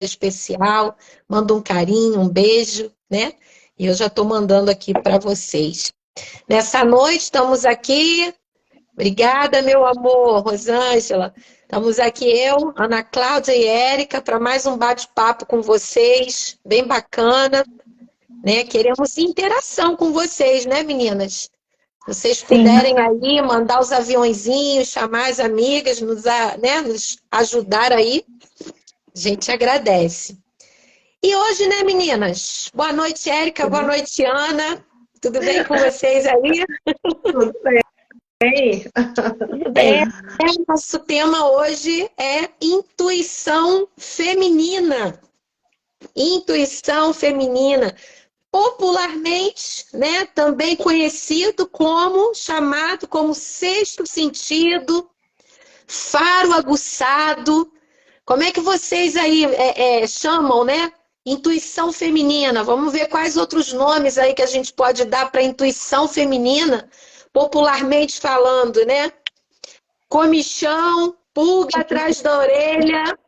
especial, mando um carinho, um beijo, né? E eu já estou mandando aqui para vocês. Nessa noite, estamos aqui. Obrigada, meu amor, Rosângela. Estamos aqui eu, Ana Cláudia e Érica, para mais um bate-papo com vocês, bem bacana, né? Queremos interação com vocês, né, meninas? Se vocês puderem aí mandar os aviõezinhos, chamar as amigas, nos ajudar aí, a gente agradece. E hoje, né, meninas? Boa noite, Érica, boa noite, Ana. Tudo bem com vocês aí? Tudo bem. Nosso tema hoje é intuição feminina. Intuição feminina, popularmente, né, também chamado como sexto sentido, faro aguçado. Como é que vocês aí chamam, né? Intuição feminina. Vamos ver quais outros nomes aí que a gente pode dar para intuição feminina, popularmente falando, né? Comichão, pulga atrás da orelha.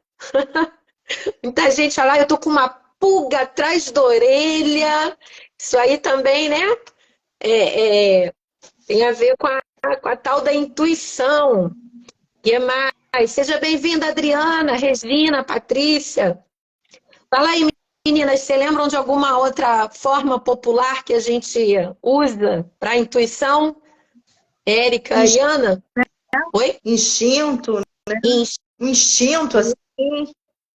Muita gente fala, eu tô com uma pulga atrás da orelha. Isso aí também, né? Tem a ver com a tal da intuição. Que mais? Seja bem-vinda, Adriana, Regina, Patrícia. Fala aí, meninas, vocês lembram de alguma outra forma popular que a gente usa para intuição? Érica e Ana? Oi? Instinto, né? Instinto, assim,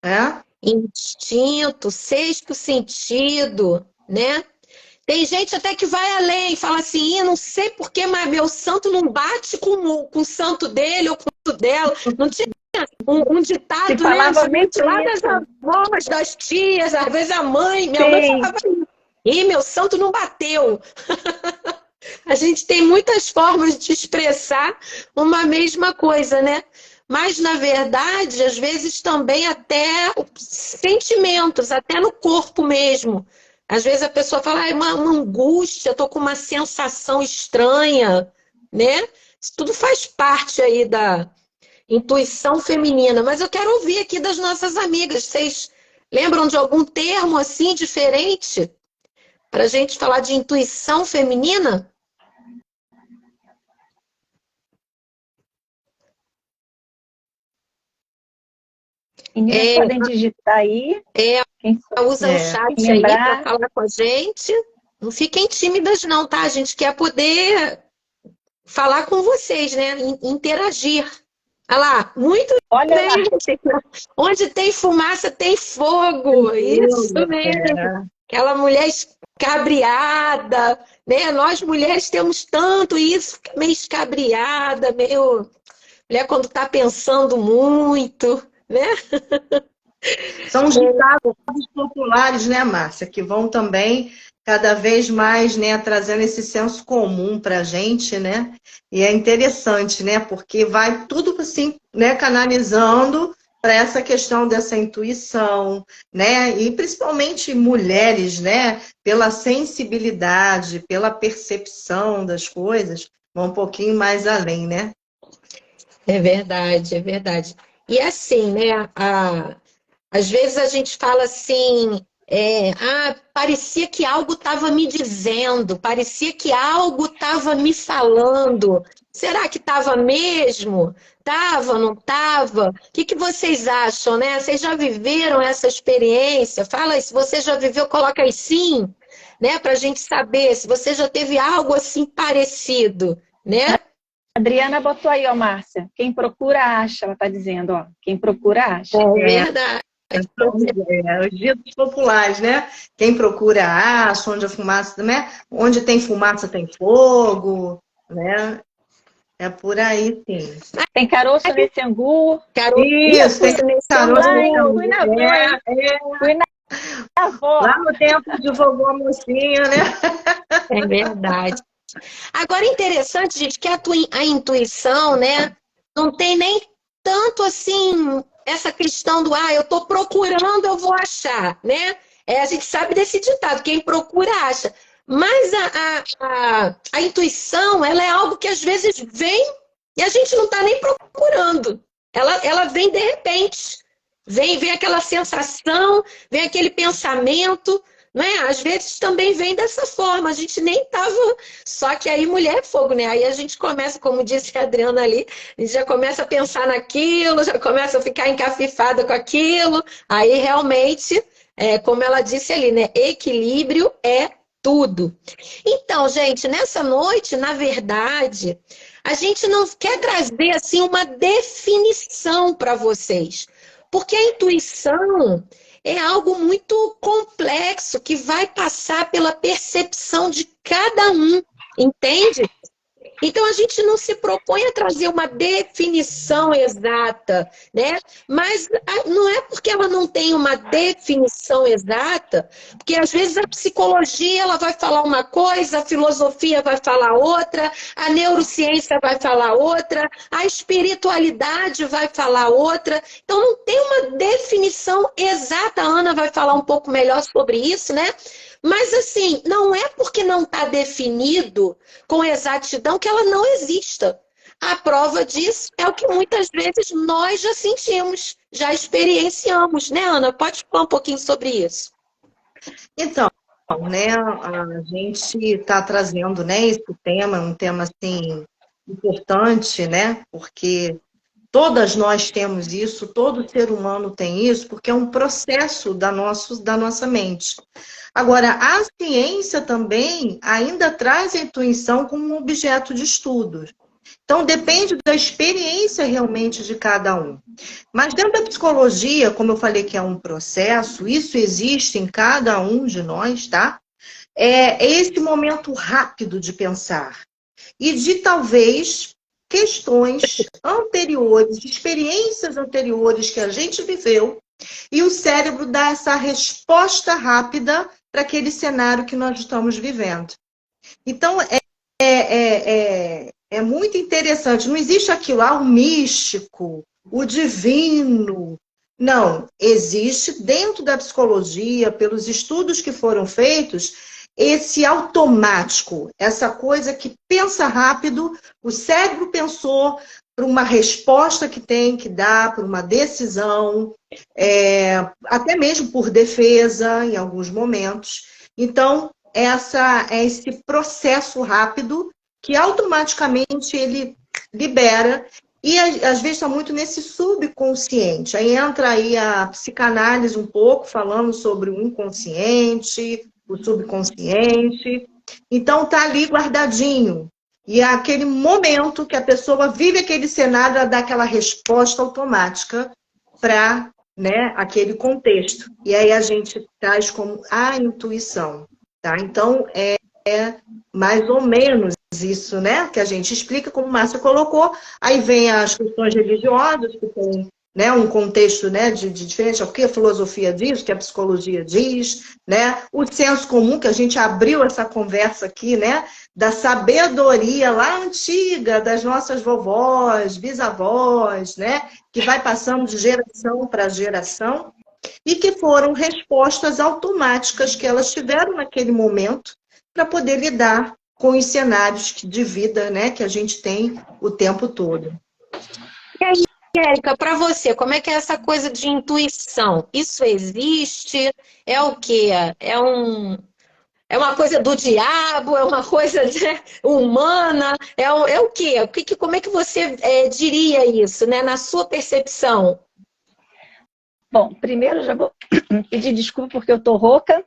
né? Instinto, sexto sentido, né? Tem gente até que vai além, fala assim, não sei porquê, mas meu santo não bate com o santo dele ou com o santo dela. Não tinha um ditado, Se falava né? muito Lá das isso. avós, das tias, às vezes a mãe, minha mãe falava isso. Ih, meu santo não bateu. A gente tem muitas formas de expressar uma mesma coisa, né? Mas, na verdade, às vezes também até sentimentos, até no corpo mesmo. Às vezes a pessoa fala, uma angústia, estou com uma sensação estranha, né? Isso tudo faz parte aí da intuição feminina. Mas eu quero ouvir aqui das nossas amigas. Vocês lembram de algum termo assim diferente para a gente falar de intuição feminina? Meninas podem digitar aí. Usa o chat aí para falar com a gente. Não fiquem tímidas não, tá? A gente quer poder falar com vocês, né? Interagir. Olha lá, muito Olha bem. lá. Onde tem fumaça, tem fogo. Isso mesmo. Aquela mulher escabriada, né? Nós mulheres temos tanto isso, meio escabriada, meio... Mulher quando tá pensando muito, né? São os ditados populares, né, Márcia, que vão também cada vez mais, né, trazendo esse senso comum para a gente, né? E é interessante, né? Porque vai tudo assim, né, canalizando para essa questão dessa intuição, né? E principalmente mulheres, né? Pela sensibilidade, pela percepção das coisas, vão um pouquinho mais além, né? É verdade, é verdade. E assim, né? Às vezes a gente fala assim, parecia que algo estava me dizendo, parecia que algo estava me falando. Será que estava mesmo? Estava, não estava? O que vocês acham, né? Vocês já viveram essa experiência? Fala aí, se você já viveu, coloca aí sim, né? Para a gente saber se você já teve algo assim parecido, né? Adriana botou aí, ó, Márcia. Quem procura acha, ela está dizendo, ó. Quem procura acha. É verdade. Os ditos populares, né? Quem procura acha, onde a fumaça, né? Onde tem fumaça tem fogo, né? É por aí, sim. Tem caroço nesse angu. Isso, tem caroço nesse angu. Fui na avó. Fui na avó. Lá no tempo de vovô mocinha, né? É verdade. Agora, interessante, gente, que a intuição, né? Não tem nem tanto assim essa questão do eu tô procurando, eu vou achar, né? A gente sabe desse ditado, quem procura acha. Mas a intuição, ela é algo que às vezes vem e a gente não está nem procurando. Ela vem de repente. Vem aquela sensação, vem aquele pensamento, não é? Às vezes também vem dessa forma, a gente nem estava. Só que aí mulher é fogo, né? Aí a gente começa, como disse a Adriana ali, a gente já começa a pensar naquilo, já começa a ficar encafifada com aquilo. Aí realmente, como ela disse ali, né? Equilíbrio é tudo. Então, gente, nessa noite, na verdade, a gente não quer trazer assim uma definição para vocês. Porque a intuição é algo muito complexo que vai passar pela percepção de cada um, entende? Então, a gente não se propõe a trazer uma definição exata, né? Mas não é porque ela não tem uma definição exata, porque às vezes a psicologia ela vai falar uma coisa, a filosofia vai falar outra, a neurociência vai falar outra, a espiritualidade vai falar outra. Então, não tem uma definição exata. A Ana vai falar um pouco melhor sobre isso, né? Mas assim, não é porque não está definido com exatidão que ela não exista. A prova disso é o que muitas vezes nós já sentimos, já experienciamos, né, Ana? Pode falar um pouquinho sobre isso. Então, né, a gente está trazendo, né, esse tema, um tema assim importante, né, porque todas nós temos isso, todo ser humano tem isso, porque é um processo da nossa mente. Agora, a ciência também ainda traz a intuição como um objeto de estudo. Então, depende da experiência realmente de cada um. Mas dentro da psicologia, como eu falei que é um processo, isso existe em cada um de nós, tá? É esse momento rápido de pensar. E de talvez questões anteriores, experiências anteriores que a gente viveu, e o cérebro dá essa resposta rápida para aquele cenário que nós estamos vivendo. Então, é muito interessante. Não existe aquilo, o místico, o divino. Não, existe dentro da psicologia, pelos estudos que foram feitos, esse automático, essa coisa que pensa rápido, o cérebro pensou para uma resposta que tem que dar, para uma decisão, até mesmo por defesa em alguns momentos. Então, esse processo rápido que automaticamente ele libera, e às vezes está muito nesse subconsciente. Aí entra aí a psicanálise um pouco, falando sobre o inconsciente, o subconsciente. Então está ali guardadinho. E é aquele momento que a pessoa vive aquele cenário, ela dá aquela resposta automática para, né, aquele contexto. E aí a gente traz como a intuição. Tá? Então, é mais ou menos isso, né? Que a gente explica, como o Márcia colocou. Aí vem as questões religiosas, que tem, né, um contexto, né, de diferente, o que a filosofia diz, o que a psicologia diz, né? O senso comum, que a gente abriu essa conversa aqui, né? Da sabedoria lá antiga, das nossas vovós, bisavós, né? Que vai passando de geração para geração. E que foram respostas automáticas que elas tiveram naquele momento para poder lidar com os cenários de vida, né, que a gente tem o tempo todo. E aí, Érica, para você, como é que é essa coisa de intuição? Isso existe? É o quê? É uma coisa do diabo? É uma coisa, né, humana? É o quê? Como é que você diria isso, né, na sua percepção? Bom, primeiro eu já vou pedir desculpa porque eu tô rouca,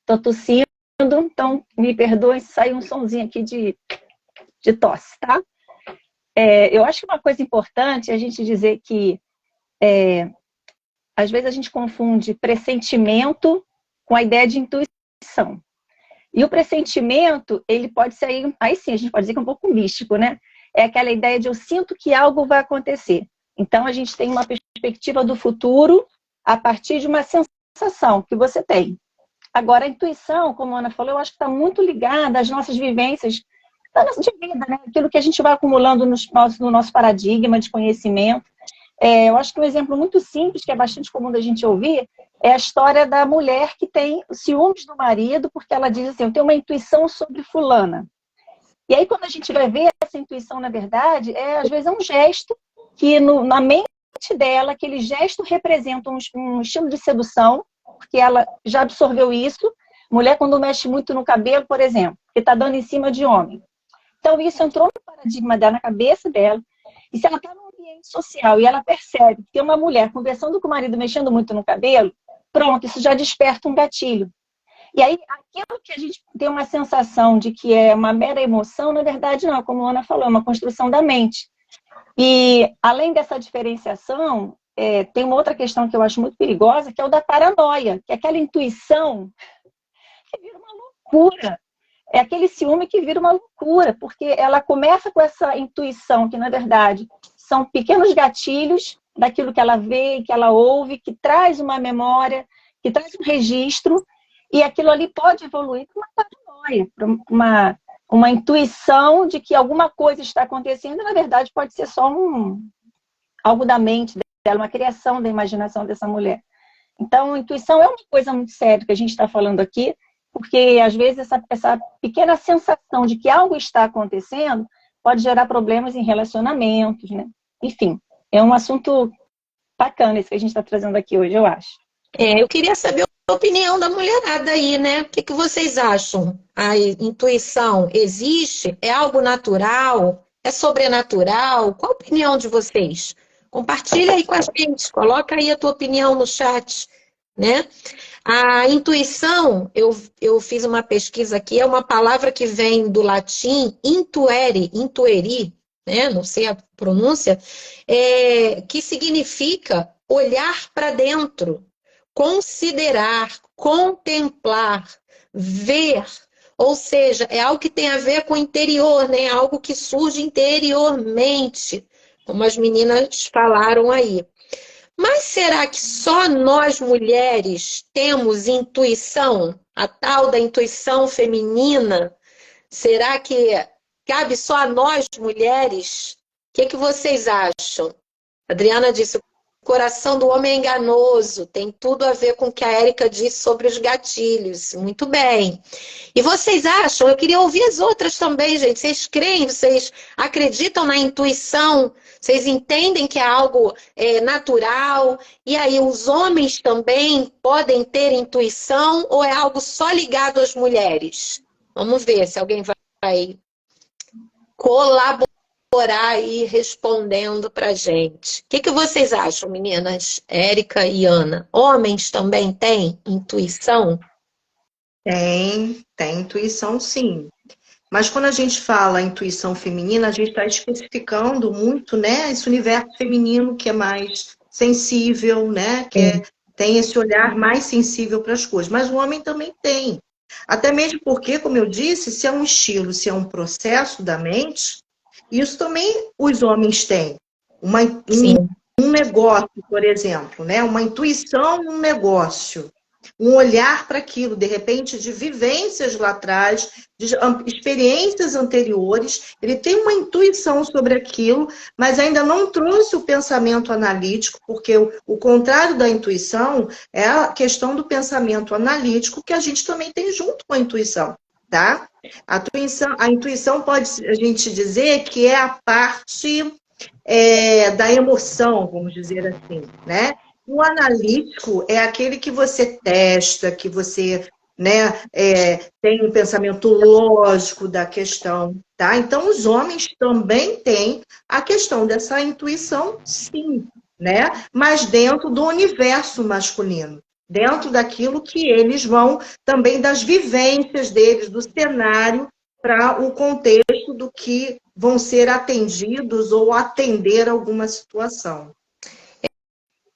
tô tossindo, então me perdoem se sair um sonzinho aqui de tosse, tá? Eu acho que uma coisa importante é a gente dizer que às vezes a gente confunde pressentimento com a ideia de intuição. E o pressentimento, ele pode ser, aí sim, a gente pode dizer que é um pouco místico, né? É aquela ideia de eu sinto que algo vai acontecer. Então a gente tem uma perspectiva do futuro a partir de uma sensação que você tem. Agora, a intuição, como a Ana falou, eu acho que está muito ligada às nossas vivências de vida, né? Aquilo que a gente vai acumulando no nosso paradigma de conhecimento. Eu acho que um exemplo muito simples, que é bastante comum da gente ouvir, é a história da mulher que tem ciúmes do marido, porque ela diz assim, eu tenho uma intuição sobre fulana. E aí, quando a gente vai ver essa intuição, na verdade, às vezes é um gesto que na mente dela, aquele gesto representa um estilo de sedução, porque ela já absorveu isso. Mulher, quando mexe muito no cabelo, por exemplo, que está dando em cima de homem. Então, isso entrou no paradigma dela, na cabeça dela. E se ela está num ambiente social e ela percebe que tem uma mulher conversando com o marido, mexendo muito no cabelo, pronto, isso já desperta um gatilho. E aí, aquilo que a gente tem uma sensação de que é uma mera emoção, na verdade não, como a Ana falou, é uma construção da mente. E, além dessa diferenciação, tem uma outra questão que eu acho muito perigosa, que é o da paranoia, que é aquela intuição que vira uma loucura. É aquele ciúme que vira uma loucura, porque ela começa com essa intuição, que, na verdade, são pequenos gatilhos daquilo que ela vê, que ela ouve, que traz uma memória, que traz um registro, e aquilo ali pode evoluir para uma paranoia, para uma intuição de que alguma coisa está acontecendo, e, na verdade, pode ser só algo da mente dela, uma criação da imaginação dessa mulher. Então, a intuição é uma coisa muito séria que a gente está falando aqui, porque, às vezes, essa pequena sensação de que algo está acontecendo pode gerar problemas em relacionamentos, né? Enfim, é um assunto bacana esse que a gente está trazendo aqui hoje, eu acho. Eu queria saber a opinião da mulherada aí, né? O que vocês acham? A intuição existe? É algo natural? É sobrenatural? Qual a opinião de vocês? Compartilha aí com a gente, coloca aí a tua opinião no chat, né? A intuição, eu fiz uma pesquisa aqui, é uma palavra que vem do latim intueri, né? Não sei a pronúncia, que significa olhar para dentro, considerar, contemplar, ver. Ou seja, é algo que tem a ver com o interior, né? Algo que surge interiormente, como as meninas falaram aí. Mas será que só nós mulheres temos intuição? A tal da intuição feminina? Será que cabe só a nós mulheres? O que vocês acham? A Adriana disse, o coração do homem é enganoso, tem tudo a ver com o que a Érica disse sobre os gatilhos. Muito bem. E vocês acham? Eu queria ouvir as outras também, gente. Vocês creem? Vocês acreditam na intuição? Vocês entendem que é algo natural? E aí, os homens também podem ter intuição ou é algo só ligado às mulheres? Vamos ver se alguém vai colaborar aí respondendo pra gente. O que vocês acham, meninas? Érica e Ana? Homens também têm intuição? Tem intuição, sim. Mas quando a gente fala intuição feminina, a gente está especificando muito, né, esse universo feminino que é mais sensível, né, tem esse olhar mais sensível para as coisas. Mas o homem também tem. Até mesmo porque, como eu disse, se é um estilo, se é um processo da mente, isso também os homens têm. Um negócio, por exemplo, né, uma intuição num negócio. Um olhar para aquilo, de repente, de vivências lá atrás, de experiências anteriores, ele tem uma intuição sobre aquilo, mas ainda não trouxe o pensamento analítico, porque o contrário da intuição é a questão do pensamento analítico, que a gente também tem junto com a intuição, tá? A intuição pode a gente dizer que é a parte da emoção, vamos dizer assim, né? O analítico é aquele que você testa, que você, né, tem um pensamento lógico da questão, tá? Então, os homens também têm a questão dessa intuição, sim, né? Mas dentro do universo masculino, dentro daquilo que eles vão, também das vivências deles, do cenário, para o contexto do que vão ser atendidos ou atender alguma situação.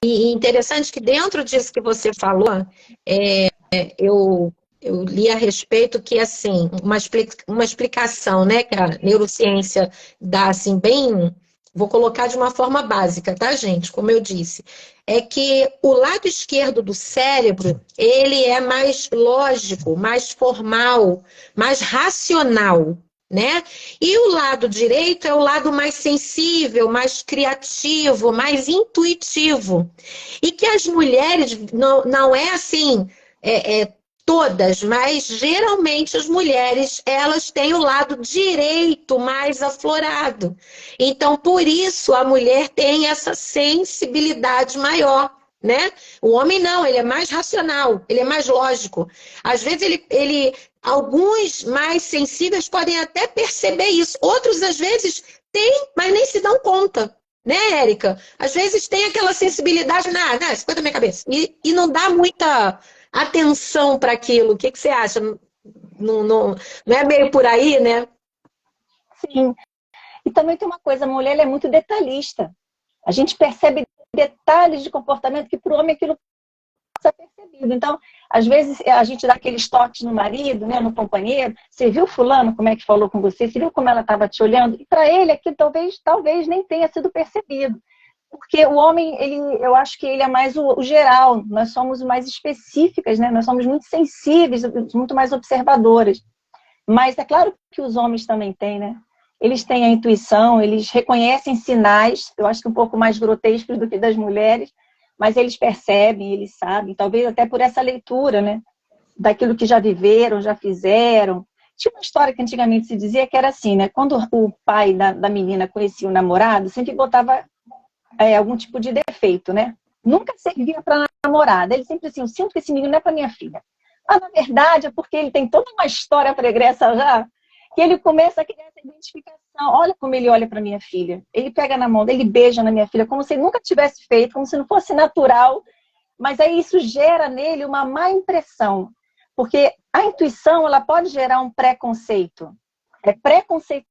E interessante que dentro disso que você falou, eu li a respeito que, assim, uma explicação, né, que a neurociência dá, assim, bem... Vou colocar de uma forma básica, tá, gente? Como eu disse. É que o lado esquerdo do cérebro, ele é mais lógico, mais formal, mais racional, né? E o lado direito é o lado mais sensível, mais criativo, mais intuitivo. E que as mulheres não é assim, todas, mas geralmente as mulheres, elas têm o lado direito mais aflorado. Então, por isso, a mulher tem essa sensibilidade maior, né? O homem não, ele é mais racional, ele é mais lógico. Às vezes, alguns mais sensíveis podem até perceber isso. Outros, às vezes, têm, mas nem se dão conta. Né, Érica? Às vezes tem aquela sensibilidade, não, isso foi da minha cabeça. E não dá muita atenção para aquilo. O que você acha? Não é meio por aí, né? Sim. E também tem uma coisa, a mulher ela é muito detalhista. A gente percebe detalhes de comportamento que para o homem aquilo passa percebido. Então, às vezes, a gente dá aqueles toques no marido, né, no companheiro. Você viu fulano como é que falou com você? Você viu como ela estava te olhando? E para ele aquilo talvez nem tenha sido percebido. Porque o homem, eu acho que ele é mais o geral. Nós somos mais específicas, né? Nós somos muito sensíveis, muito mais observadoras. Mas é claro que os homens também têm, né? Eles têm a intuição, eles reconhecem sinais, eu acho que um pouco mais grotescos do que das mulheres, mas eles percebem, eles sabem, talvez até por essa leitura, né? Daquilo que já viveram, já fizeram. Tinha uma história que antigamente se dizia que era assim, né? Quando o pai da menina conhecia o namorado, sempre botava algum tipo de defeito, né? Nunca servia para namorada. Ele sempre assim, eu sinto que esse menino não é para minha filha. Mas, na verdade, é porque ele tem toda uma história pregressa já, que ele começa a criar essa identificação. Olha como ele olha para minha filha. Ele pega na mão, ele beija na minha filha, como se ele nunca tivesse feito, como se não fosse natural. Mas aí isso gera nele uma má impressão. Porque a intuição, ela pode gerar um preconceito. É preconceituar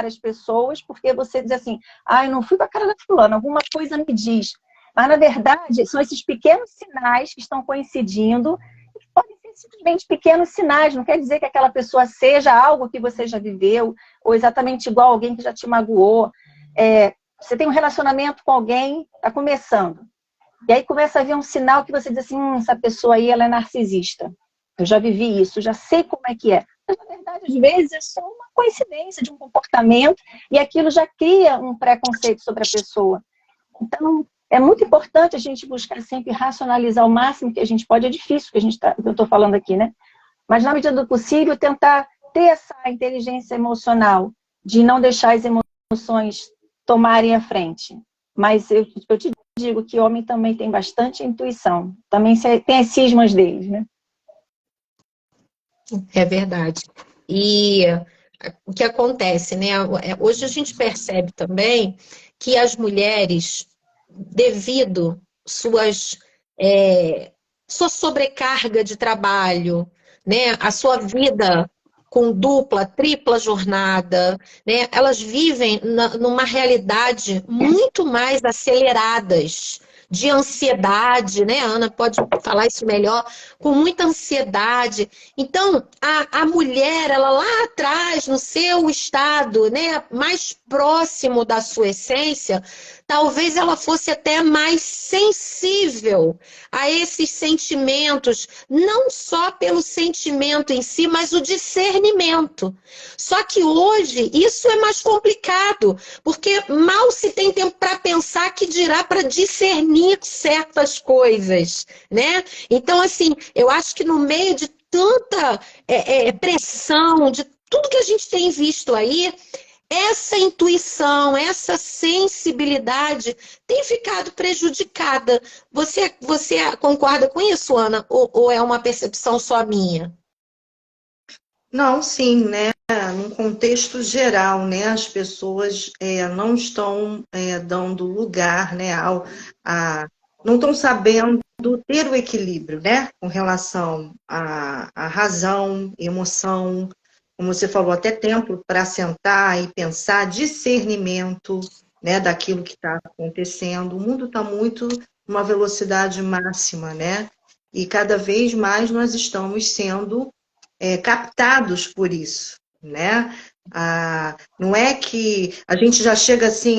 as pessoas, porque você diz assim, eu não fui com a cara da fulana, alguma coisa me diz. Mas, na verdade, são esses pequenos sinais que estão coincidindo, que podem ser simplesmente pequenos sinais, não quer dizer que aquela pessoa seja algo que você já viveu, ou exatamente igual a alguém que já te magoou. Você tem um relacionamento com alguém, está começando, e aí começa a ver um sinal que você diz assim, essa pessoa aí, ela é narcisista. Eu já vivi isso, já sei como é que é. Mas, na verdade, às vezes é só uma coincidência de um comportamento e aquilo já cria um preconceito sobre a pessoa. Então, é muito importante a gente buscar sempre racionalizar o máximo que a gente pode. É difícil que eu estou falando aqui, né? Mas, na medida do possível, tentar ter essa inteligência emocional de não deixar as emoções tomarem a frente. Mas eu te digo que homem também tem bastante intuição. Também tem as cismas deles, né? É verdade. E o que acontece, né? Hoje a gente percebe também que as mulheres, devido sua sobrecarga de trabalho, né? A sua vida com dupla, tripla jornada, né? Elas vivem numa realidade muito mais aceleradas, de ansiedade, né? A Ana pode falar isso melhor, com muita ansiedade. Então, a mulher, ela lá atrás, no seu estado, né, mais próximo da sua essência, talvez ela fosse até mais sensível a esses sentimentos, não só pelo sentimento em si, mas o discernimento. Só que hoje isso é mais complicado, porque mal se tem tempo para pensar, que dirá para discernir certas coisas, né? Então, assim, eu acho que no meio de tanta pressão, de tudo que a gente tem visto aí, essa intuição, essa sensibilidade tem ficado prejudicada. Você concorda com isso, Ana? Ou é uma percepção só minha? Não, sim, né? Num contexto geral, né? As pessoas não estão dando lugar, né? Não estão sabendo ter o equilíbrio, né? Com relação à razão, emoção, como você falou, até tempo para sentar e pensar, discernimento, né? Daquilo que está acontecendo. O mundo está muito numa velocidade máxima, né? E cada vez mais nós estamos sendo captados por isso, né? Não é que a gente já chega assim,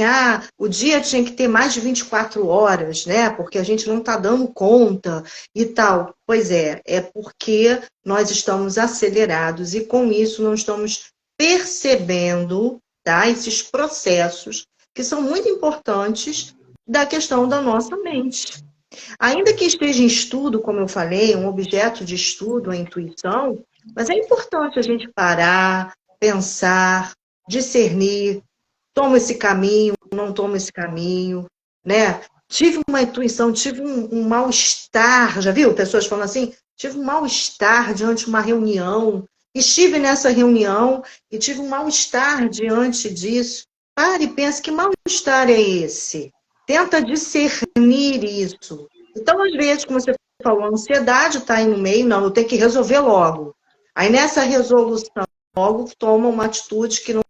o dia tinha que ter mais de 24 horas, né? Porque a gente não está dando conta e tal. Pois é porque nós estamos acelerados e com isso não estamos percebendo, tá, esses processos que são muito importantes da questão da nossa mente, Ainda que esteja em estudo, como eu falei, um objeto de estudo, a intuição, mas é importante a gente parar, pensar, discernir, tomo esse caminho, não tomo esse caminho, né? Tive uma intuição, tive um mal-estar, já viu? Pessoas falando assim, tive um mal-estar diante de uma reunião, estive nessa reunião e tive um mal-estar diante disso. Pare e pense, que mal-estar é esse? Tenta discernir isso. Então, às vezes, como você falou, a ansiedade está aí no meio, não, eu tenho que resolver logo. Aí, nessa resolução, logo toma uma atitude que não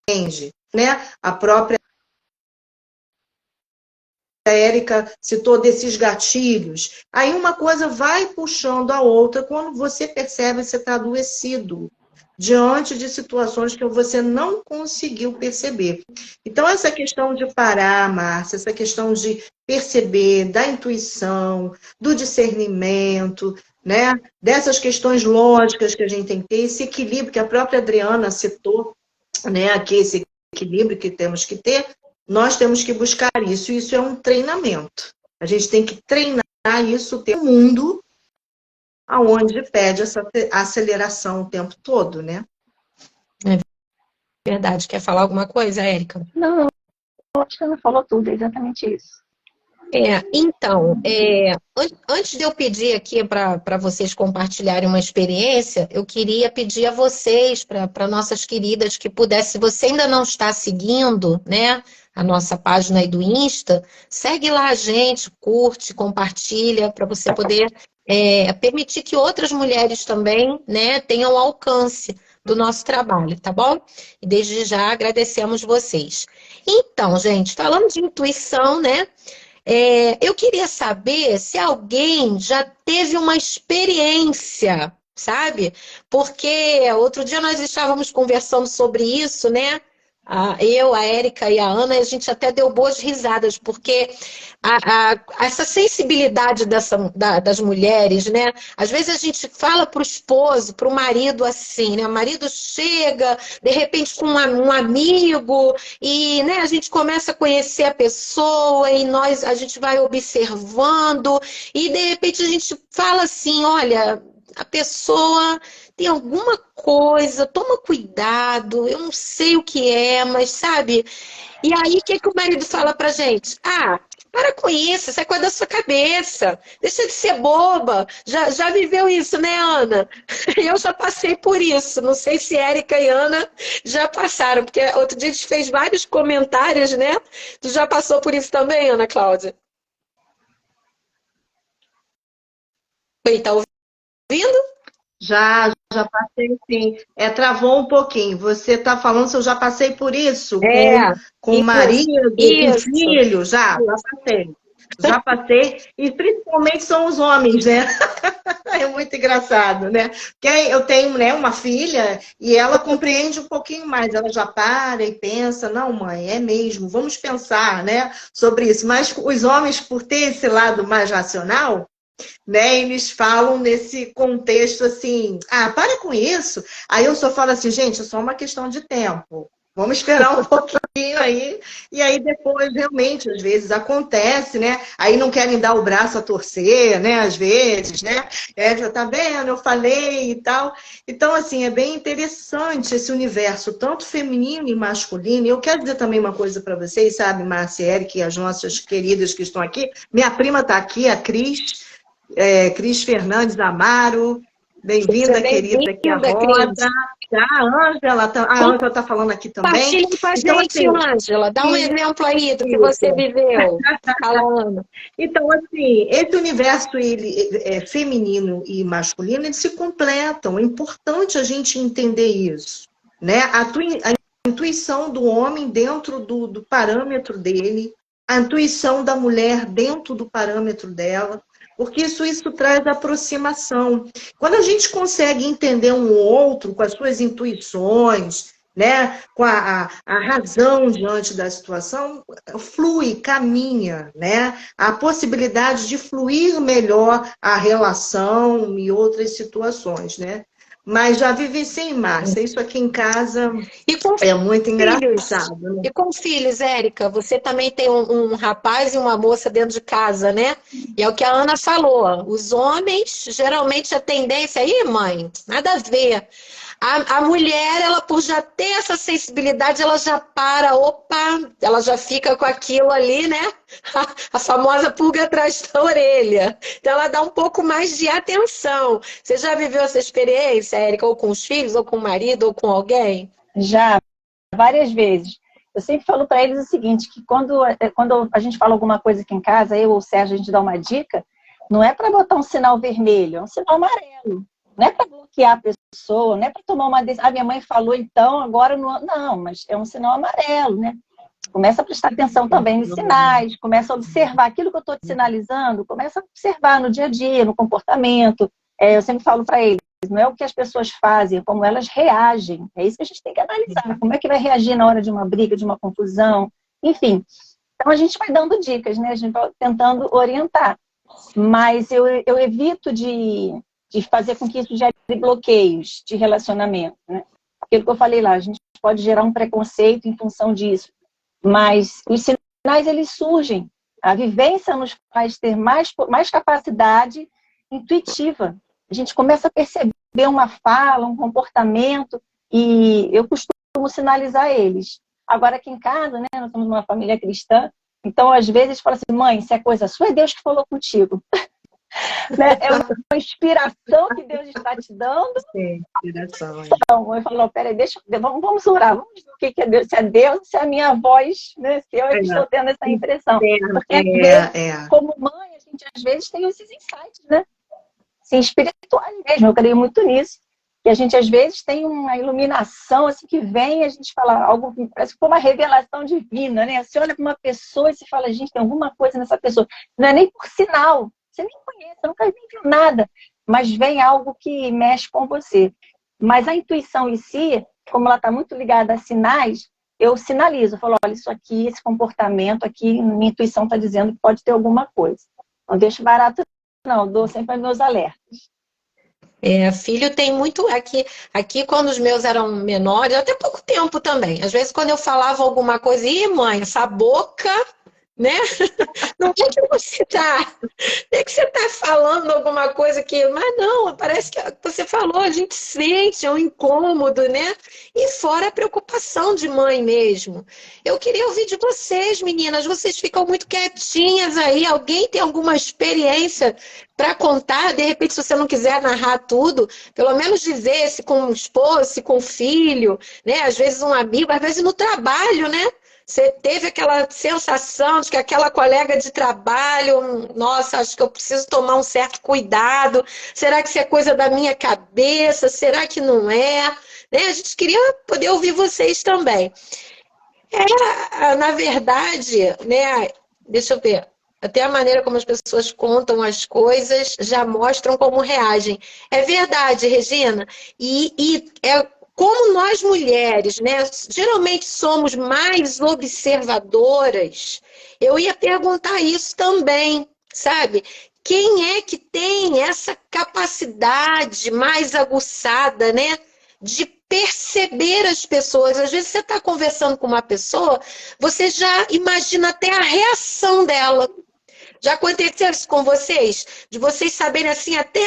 entende, né? A própria Érica citou desses gatilhos. Aí uma coisa vai puxando a outra quando você percebe que você está adoecido diante de situações que você não conseguiu perceber. Então, essa questão de parar, Márcia, essa questão de perceber, da intuição, do discernimento, né? Dessas questões lógicas que a gente tem que ter, esse equilíbrio que a própria Adriana citou, né? Aqui, esse equilíbrio que temos que ter, nós temos que buscar isso. Isso é um treinamento. A gente tem que treinar isso, ter um mundo aonde pede essa aceleração o tempo todo, né? É verdade. Quer falar alguma coisa, Érica? Não, eu acho que ela falou tudo, é exatamente isso. Então, antes de eu pedir aqui para vocês compartilharem uma experiência, eu queria pedir a vocês, para nossas queridas, que pudesse, se você ainda não está seguindo, né, a nossa página aí do Insta, segue lá a gente, curte, compartilha, para você poder permitir que outras mulheres também, né, tenham alcance do nosso trabalho, tá bom? E desde já agradecemos vocês. Então, gente, falando de intuição, né? Eu queria saber se alguém já teve uma experiência, sabe? Porque outro dia nós estávamos conversando sobre isso, né? Eu, a Érica e a Ana, a gente até deu boas risadas, porque essa sensibilidade das mulheres, né? Às vezes a gente fala para o esposo, para o marido assim, né? O marido chega, de repente, com um amigo, e né, a gente começa a conhecer a pessoa, e a gente vai observando, e de repente a gente fala assim, olha, a pessoa tem alguma coisa, toma cuidado, eu não sei o que é, mas sabe? E aí, o que o marido fala pra gente? Para com isso, isso é coisa da sua cabeça, deixa de ser boba. Já viveu isso, né, Ana? Eu já passei por isso, não sei se Érica e Ana já passaram, porque outro dia a gente fez vários comentários, né? Tu já passou por isso também, Ana Cláudia? Oi, tá ouvindo? Já passei sim. Travou um pouquinho. Você está falando se eu já passei por isso com o marido, com filho? Já passei. Já passei, e principalmente são os homens, né? É muito engraçado, né? Porque eu tenho, né, uma filha e ela compreende um pouquinho mais. Ela já para e pensa, não, mãe, é mesmo, vamos pensar, né, sobre isso. Mas os homens, por ter esse lado mais racional, né, eles falam nesse contexto assim, para com isso. Aí eu só falo assim, gente, é só uma questão de tempo. Vamos esperar um pouquinho aí, e aí depois realmente, às vezes, acontece, né? Aí não querem dar o braço a torcer, né? Às vezes, né? Já tá vendo, eu falei e tal. Então, assim, é bem interessante esse universo, tanto feminino e masculino. E eu quero dizer também uma coisa para vocês, sabe, Márcia e Eric, e as nossas queridas que estão aqui. Minha prima está aqui, a Cris Fernandes Amaro. Bem-vinda, querida, aqui a roda. A Ângela está falando aqui também. Compartilha com a gente, assim, Ângela. Dá um exemplo aí do que você viveu. Fala, então, assim, esse universo feminino e masculino, eles se completam. É importante a gente entender isso, né? A intuição do homem dentro do parâmetro dele, a intuição da mulher dentro do parâmetro dela. Porque isso traz aproximação. Quando a gente consegue entender um outro com as suas intuições, né, com a razão diante da situação, flui, caminha, né? A possibilidade de fluir melhor a relação e outras situações, né? Mas já vivi sim, Márcia. Isso aqui em casa E com é muito filhos? engraçado, né? E com filhos, Érica? Você também tem um rapaz e uma moça dentro de casa, né? E é o que a Ana falou. Os homens, geralmente, a tendência aí, mãe, nada a ver. A mulher, ela por já ter essa sensibilidade, ela já para, opa, ela já fica com aquilo ali, né? A famosa pulga atrás da orelha. Então ela dá um pouco mais de atenção. Você já viveu essa experiência, Érica, ou com os filhos, ou com o marido, ou com alguém? Já, várias vezes. Eu sempre falo para eles o seguinte, que quando a gente fala alguma coisa aqui em casa, eu ou o Sérgio, a gente dá uma dica, não é para botar um sinal vermelho, é um sinal amarelo. Não é para bloquear a pessoa, não é para tomar uma decisão. Ah, minha mãe falou, então agora não. Não, mas é um sinal amarelo, né? Começa a prestar atenção também nos sinais, começa a observar aquilo que eu estou te sinalizando, começa a observar no dia a dia, no comportamento. Eu sempre falo para eles, não é o que as pessoas fazem, é como elas reagem. É isso que a gente tem que analisar. Como é que vai reagir na hora de uma briga, de uma confusão, enfim. Então a gente vai dando dicas, né? A gente vai tentando orientar. Mas eu evito de fazer com que isso gere bloqueios de relacionamento, né? Aquilo que eu falei lá, a gente pode gerar um preconceito em função disso. Mas os sinais, eles surgem. A vivência nos faz ter mais capacidade intuitiva. A gente começa a perceber uma fala, um comportamento, e eu costumo sinalizar eles. Agora, aqui em casa, né, nós somos uma família cristã, então, às vezes, fala assim, mãe, se é coisa sua, é Deus que falou contigo. Né? É uma inspiração que Deus está te dando. Sim, inspiração. Então, eu falo, peraí, vamos orar, vamos ver o que é Deus, se é Deus, se é a minha voz, né? Se eu estou tendo essa impressão. Porque, às vezes, como mãe, a gente às vezes tem esses insights, né? Assim, espirituais mesmo, eu creio muito nisso. E a gente, às vezes, tem uma iluminação assim, que vem e a gente fala algo que parece que foi uma revelação divina, né? Você olha para uma pessoa e você fala, gente, tem alguma coisa nessa pessoa. Não é nem por sinal, você nem conhece, você nunca nem viu nada, mas vem algo que mexe com você. Mas a intuição em si, como ela está muito ligada a sinais, eu sinalizo, eu falo, olha, isso aqui, esse comportamento aqui, minha intuição está dizendo que pode ter alguma coisa. Não deixo barato, não, dou sempre meus alertas. Filho tem muito. Aqui, quando os meus eram menores, até pouco tempo também. Às vezes, quando eu falava alguma coisa, ih, mãe, essa boca, né? Não é que você tá. Não é que você tá falando alguma coisa que. Mas não, parece que você falou, a gente sente, é um incômodo, né? E fora a preocupação de mãe mesmo. Eu queria ouvir de vocês, meninas. Vocês ficam muito quietinhas aí. Alguém tem alguma experiência para contar? De repente, se você não quiser narrar tudo, pelo menos dizer se com o esposo, se com o filho, né? Às vezes um amigo, às vezes no trabalho, né? Você teve aquela sensação de que aquela colega de trabalho, nossa, acho que eu preciso tomar um certo cuidado. Será que isso é coisa da minha cabeça? Será que não é? Né? A gente queria poder ouvir vocês também. Na verdade, né? Deixa eu ver. Até a maneira como as pessoas contam as coisas já mostram como reagem. É verdade, Regina. E é como nós mulheres, né, geralmente somos mais observadoras, eu ia perguntar isso também, sabe? Quem é que tem essa capacidade mais aguçada, né, de perceber as pessoas? Às vezes você está conversando com uma pessoa, você já imagina até a reação dela. Já aconteceu isso com vocês? De vocês saberem assim até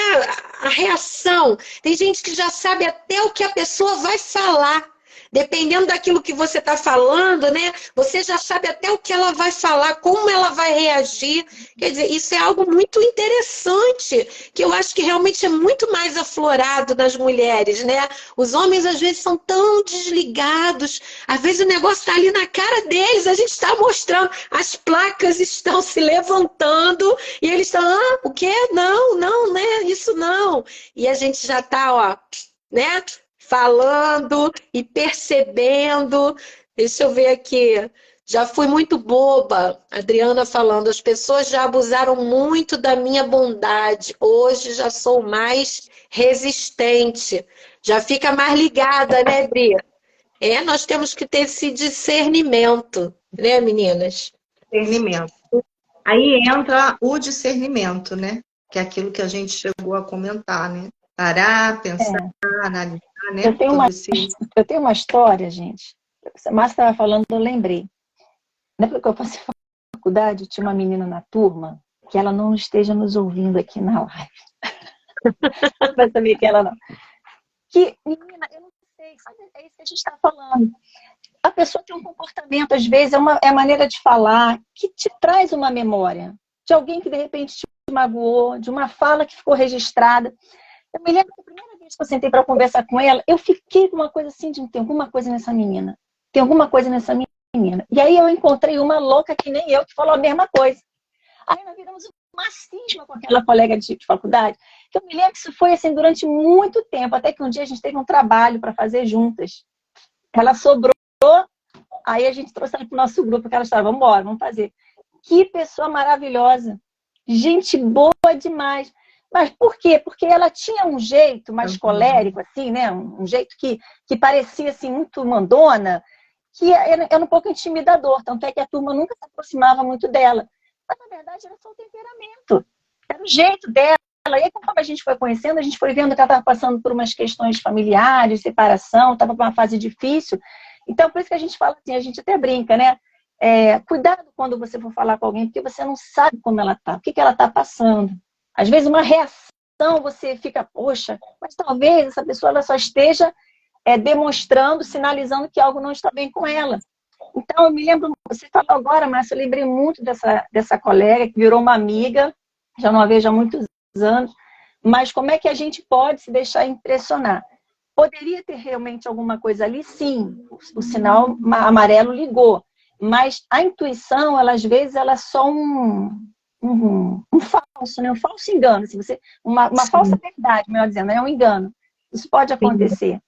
a reação. Tem gente que já sabe até o que a pessoa vai falar. Dependendo daquilo que você está falando, né? Você já sabe até o que ela vai falar, como ela vai reagir. Quer dizer, isso é algo muito interessante, que eu acho que realmente é muito mais aflorado nas mulheres, né? Os homens, às vezes, são tão desligados. Às vezes o negócio está ali na cara deles, a gente está mostrando. As placas estão se levantando e eles estão, o quê? Não, não, né? Isso não. E a gente já está, ó, né? Falando e percebendo. Deixa eu ver aqui. Já fui muito boba, Adriana falando. As pessoas já abusaram muito da minha bondade. Hoje já sou mais resistente. Já fica mais ligada, né, Bri? Nós temos que ter esse discernimento, né, meninas? Discernimento. Aí entra o discernimento, né? Que é aquilo que a gente chegou a comentar, né? parar, pensar, analisar, né? Eu tenho uma história, gente. A Márcia estava falando, eu lembrei. Na época que eu passei faculdade, tinha uma menina na turma, que ela não esteja nos ouvindo aqui na live. Não vai saber que ela não. Que, menina, eu não sei, sabe? É isso que a gente está falando. A pessoa tem um comportamento, às vezes, é a maneira de falar que te traz uma memória de alguém que, de repente, te magoou, de uma fala que ficou registrada. Eu me lembro que a primeira vez que eu sentei para conversar com ela, eu fiquei com uma coisa assim de tem alguma coisa nessa menina. Tem alguma coisa nessa menina. E aí eu encontrei uma louca que nem eu, que falou a mesma coisa. Aí nós viramos uma cisma com aquela colega de faculdade, que eu me lembro que isso foi assim durante muito tempo, até que um dia a gente teve um trabalho para fazer juntas. Ela sobrou, aí a gente trouxe ela para o nosso grupo, que ela estava, vamos embora, vamos fazer. Que pessoa maravilhosa. Gente boa demais. Mas por quê? Porque ela tinha um jeito mais colérico, assim, né? Um jeito que parecia assim, muito mandona, que era um pouco intimidador. Tanto é que a turma nunca se aproximava muito dela. Mas, na verdade, era só o temperamento. Era o jeito dela. E aí, conforme a gente foi conhecendo, a gente foi vendo que ela estava passando por umas questões familiares, separação, estava por uma fase difícil. Então, por isso que a gente fala assim, a gente até brinca, né? Cuidado quando você for falar com alguém, porque você não sabe como ela está, o que ela está passando. Às vezes, uma reação, você fica, poxa, mas talvez essa pessoa ela só esteja demonstrando, sinalizando que algo não está bem com ela. Então, eu me lembro, você falou agora, Márcia, eu lembrei muito dessa colega que virou uma amiga, já não a vejo há muitos anos, mas como é que a gente pode se deixar impressionar? Poderia ter realmente alguma coisa ali? Sim, o sinal amarelo ligou, mas a intuição, ela, às vezes, ela é só um falso, né? Um falso engano, assim, uma falsa verdade, melhor dizendo, é um engano. Isso pode acontecer.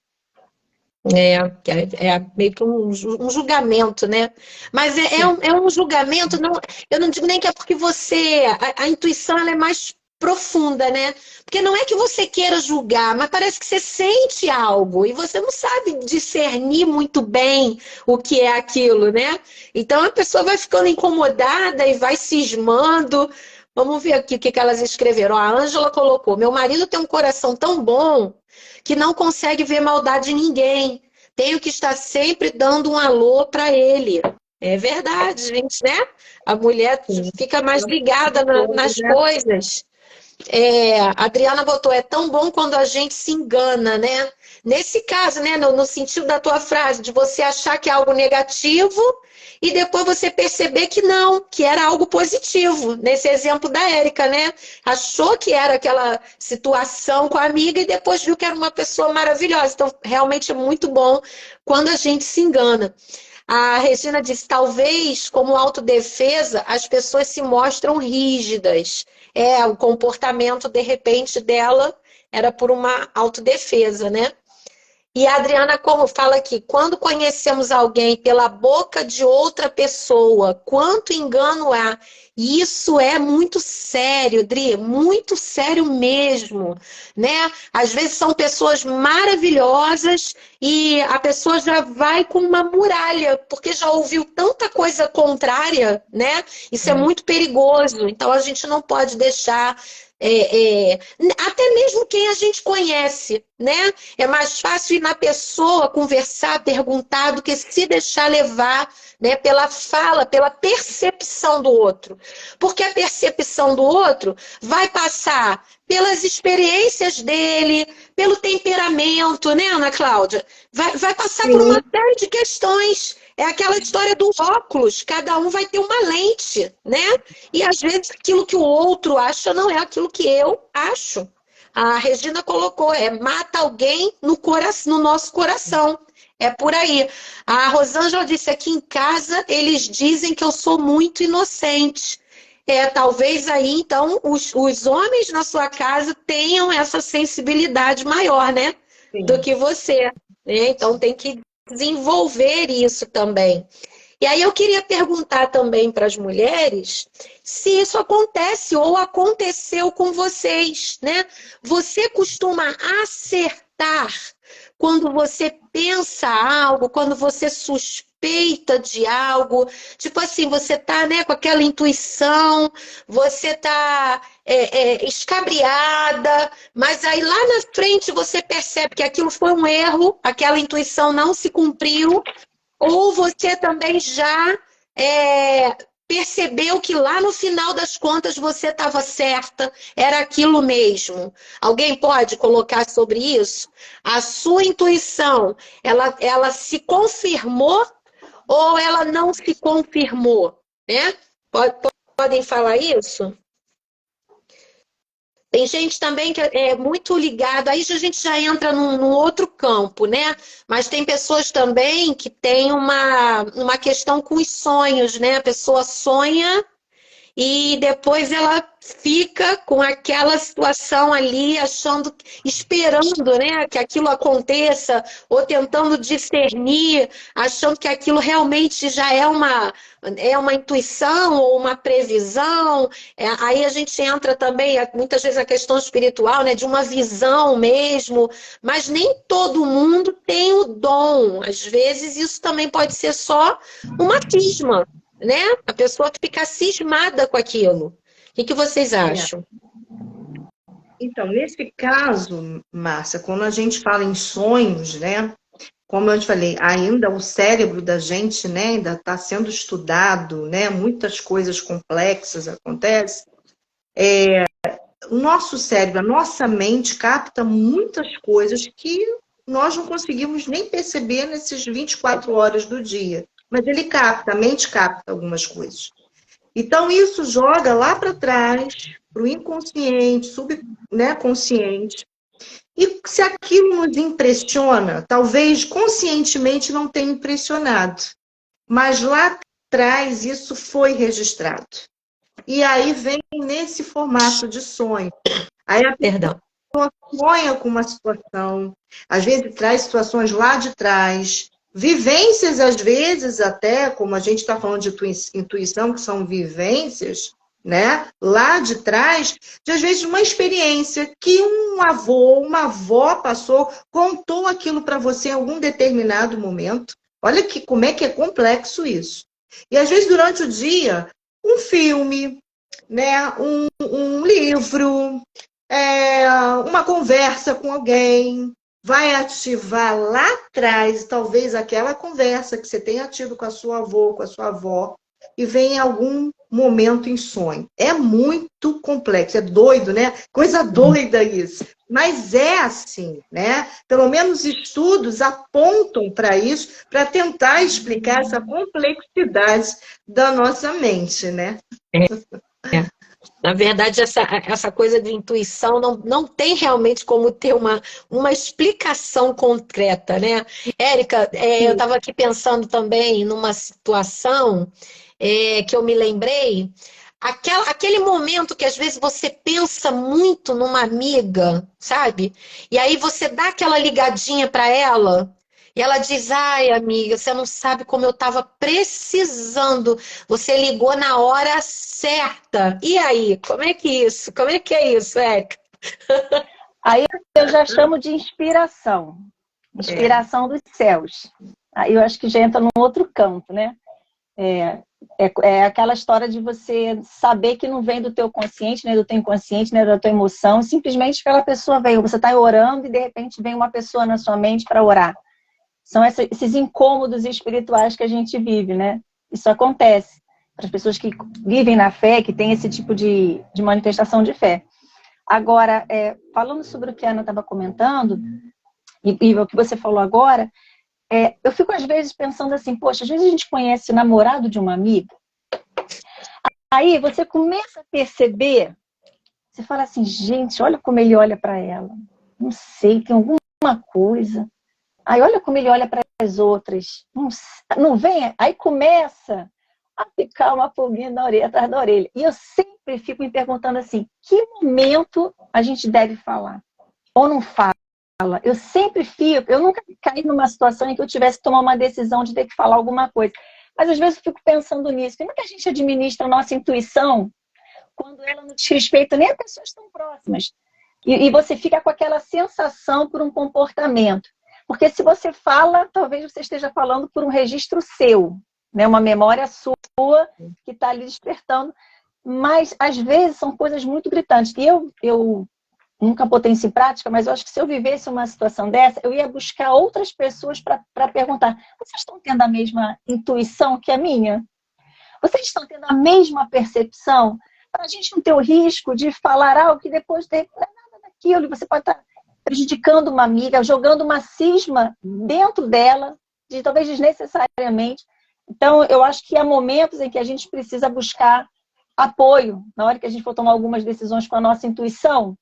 É meio que um julgamento, né? Mas é um julgamento, não, eu não digo nem que é porque a intuição ela é mais profunda, né? Porque não é que você queira julgar, mas parece que você sente algo e você não sabe discernir muito bem o que é aquilo, né? Então a pessoa vai ficando incomodada e vai cismando. Vamos ver aqui o que elas escreveram. Ó, a Ângela colocou: meu marido tem um coração tão bom que não consegue ver maldade em ninguém. Tenho que estar sempre dando um alô para ele. É verdade, gente, né? A mulher fica mais ligada nas coisas. A Adriana botou, é tão bom quando a gente se engana, né? Nesse caso, né, no sentido da tua frase, de você achar que é algo negativo e depois você perceber que não, que era algo positivo. Nesse exemplo da Érica, né? Achou que era aquela situação com a amiga e depois viu que era uma pessoa maravilhosa. Então, realmente é muito bom quando a gente se engana. A Regina disse, talvez, como autodefesa, as pessoas se mostram rígidas. O comportamento, de repente, dela era por uma autodefesa, né? E a Adriana como fala aqui, quando conhecemos alguém pela boca de outra pessoa, quanto engano há. E isso é muito sério, Dri, muito sério mesmo, né? Às vezes são pessoas maravilhosas e a pessoa já vai com uma muralha, porque já ouviu tanta coisa contrária, né? Isso é muito perigoso, então a gente não pode deixar... até mesmo quem a gente conhece, né? É mais fácil ir na pessoa, conversar, perguntar, do que se deixar levar, né, pela fala, pela percepção do outro. Porque a percepção do outro vai passar pelas experiências dele, pelo temperamento, né, Ana Cláudia? Vai passar por uma série de questões. É aquela história do óculos, cada um vai ter uma lente, né? E às vezes aquilo que o outro acha não é aquilo que eu acho. A Regina colocou, mata alguém no nosso coração. É por aí. A Rosângela disse, aqui em casa eles dizem que eu sou muito inocente. Talvez aí, então, os homens na sua casa tenham essa sensibilidade maior, né? Sim. Do que você. Né? Então tem que desenvolver isso também. E aí eu queria perguntar também para as mulheres se isso acontece ou aconteceu com vocês, né? Você costuma acertar quando você pensa algo, quando você suspeita de algo, tipo assim, você tá, né, com aquela intuição, você tá escabriada, mas aí lá na frente você percebe que aquilo foi um erro, aquela intuição não se cumpriu, ou você também já percebeu que lá no final das contas você estava certa, era aquilo mesmo. Alguém pode colocar sobre isso? A sua intuição, ela se confirmou ou ela não se confirmou? Né? Podem falar isso? Tem gente também que é muito ligada, aí a gente já entra num outro campo, né? Mas tem pessoas também que têm uma questão com os sonhos, né? A pessoa sonha e depois ela fica com aquela situação ali, achando, esperando, né, que aquilo aconteça, ou tentando discernir, achando que aquilo realmente já é uma intuição ou uma previsão. Aí a gente entra também, muitas vezes, a questão espiritual, né, de uma visão mesmo, mas nem todo mundo tem o dom. Às vezes isso também pode ser só uma cisma, né? A pessoa fica cismada com aquilo. O que vocês acham? Então, nesse caso, Márcia, quando a gente fala em sonhos, né? Como eu te falei, ainda o cérebro da gente, né, ainda está sendo estudado, né? Muitas coisas complexas acontecem. O nosso cérebro, a nossa mente capta muitas coisas que nós não conseguimos nem perceber nesses 24 horas do dia. Mas ele capta, a mente capta algumas coisas. Então, isso joga lá para trás, para o inconsciente, subconsciente. E se aquilo nos impressiona, talvez conscientemente não tenha impressionado, mas lá atrás isso foi registrado. E aí vem nesse formato de sonho. Aí a pessoa sonha com uma situação, às vezes traz situações lá de trás, vivências, às vezes, até, como a gente está falando de intuição, que são vivências, né? Lá de trás, de, às vezes, uma experiência que um avô, uma avó passou, contou aquilo para você em algum determinado momento. Olha como é que é complexo isso. E, às vezes, durante o dia, um filme, né? um livro, uma conversa com alguém, vai ativar lá atrás, talvez aquela conversa que você tenha tido com a sua avó, com a sua avó, e vem em algum momento em sonho. É muito complexo, é doido, né? Coisa doida isso. Mas é assim, né? Pelo menos estudos apontam para isso, para tentar explicar essa complexidade da nossa mente, né? Na verdade, essa coisa de intuição não tem realmente como ter uma explicação concreta, né? Érica, eu estava aqui pensando também numa situação que eu me lembrei, aquele momento que às vezes você pensa muito numa amiga, sabe? E aí você dá aquela ligadinha para ela. E ela diz, ai, amiga, você não sabe como eu estava precisando. Você ligou na hora certa. E aí, como é que é isso, Érica? Aí eu já chamo de inspiração. Inspiração dos céus. Aí eu acho que já entra num outro campo, né? É aquela história de você saber que não vem do teu consciente, nem do teu inconsciente, nem da tua emoção. Simplesmente aquela pessoa veio. Você está orando e de repente vem uma pessoa na sua mente para orar. São esses incômodos espirituais que a gente vive, né? Isso acontece para as pessoas que vivem na fé, que têm esse tipo de manifestação de fé. Agora, falando sobre o que a Ana estava comentando, e o que você falou agora, eu fico às vezes pensando assim, poxa, às vezes a gente conhece o namorado de uma amiga, aí você começa a perceber, você fala assim, gente, olha como ele olha para ela. Não sei, tem alguma coisa. Aí olha como ele olha para as outras. Não vem? Aí começa a ficar uma pulguinha atrás da orelha. E eu sempre fico me perguntando assim, que momento a gente deve falar? Ou não fala? Eu sempre fico, eu nunca caí numa situação em que eu tivesse que tomar uma decisão de ter que falar alguma coisa. Mas às vezes eu fico pensando nisso. Como é que a gente administra a nossa intuição quando ela não te respeita nem a pessoas tão próximas? E você fica com aquela sensação por um comportamento. Porque se você fala, talvez você esteja falando por um registro seu, né? Uma memória sua que está ali despertando. Mas, às vezes, são coisas muito gritantes. E eu nunca botei isso em prática, mas eu acho que se eu vivesse uma situação dessa, eu ia buscar outras pessoas para perguntar: vocês estão tendo a mesma intuição que a minha? Vocês estão tendo a mesma percepção? Para a gente não ter o risco de falar algo que depois não é nada daquilo, e você pode estar prejudicando uma amiga, jogando uma cisma dentro dela, talvez desnecessariamente. Então, eu acho que há momentos em que a gente precisa buscar apoio, na hora que a gente for tomar algumas decisões com a nossa intuição.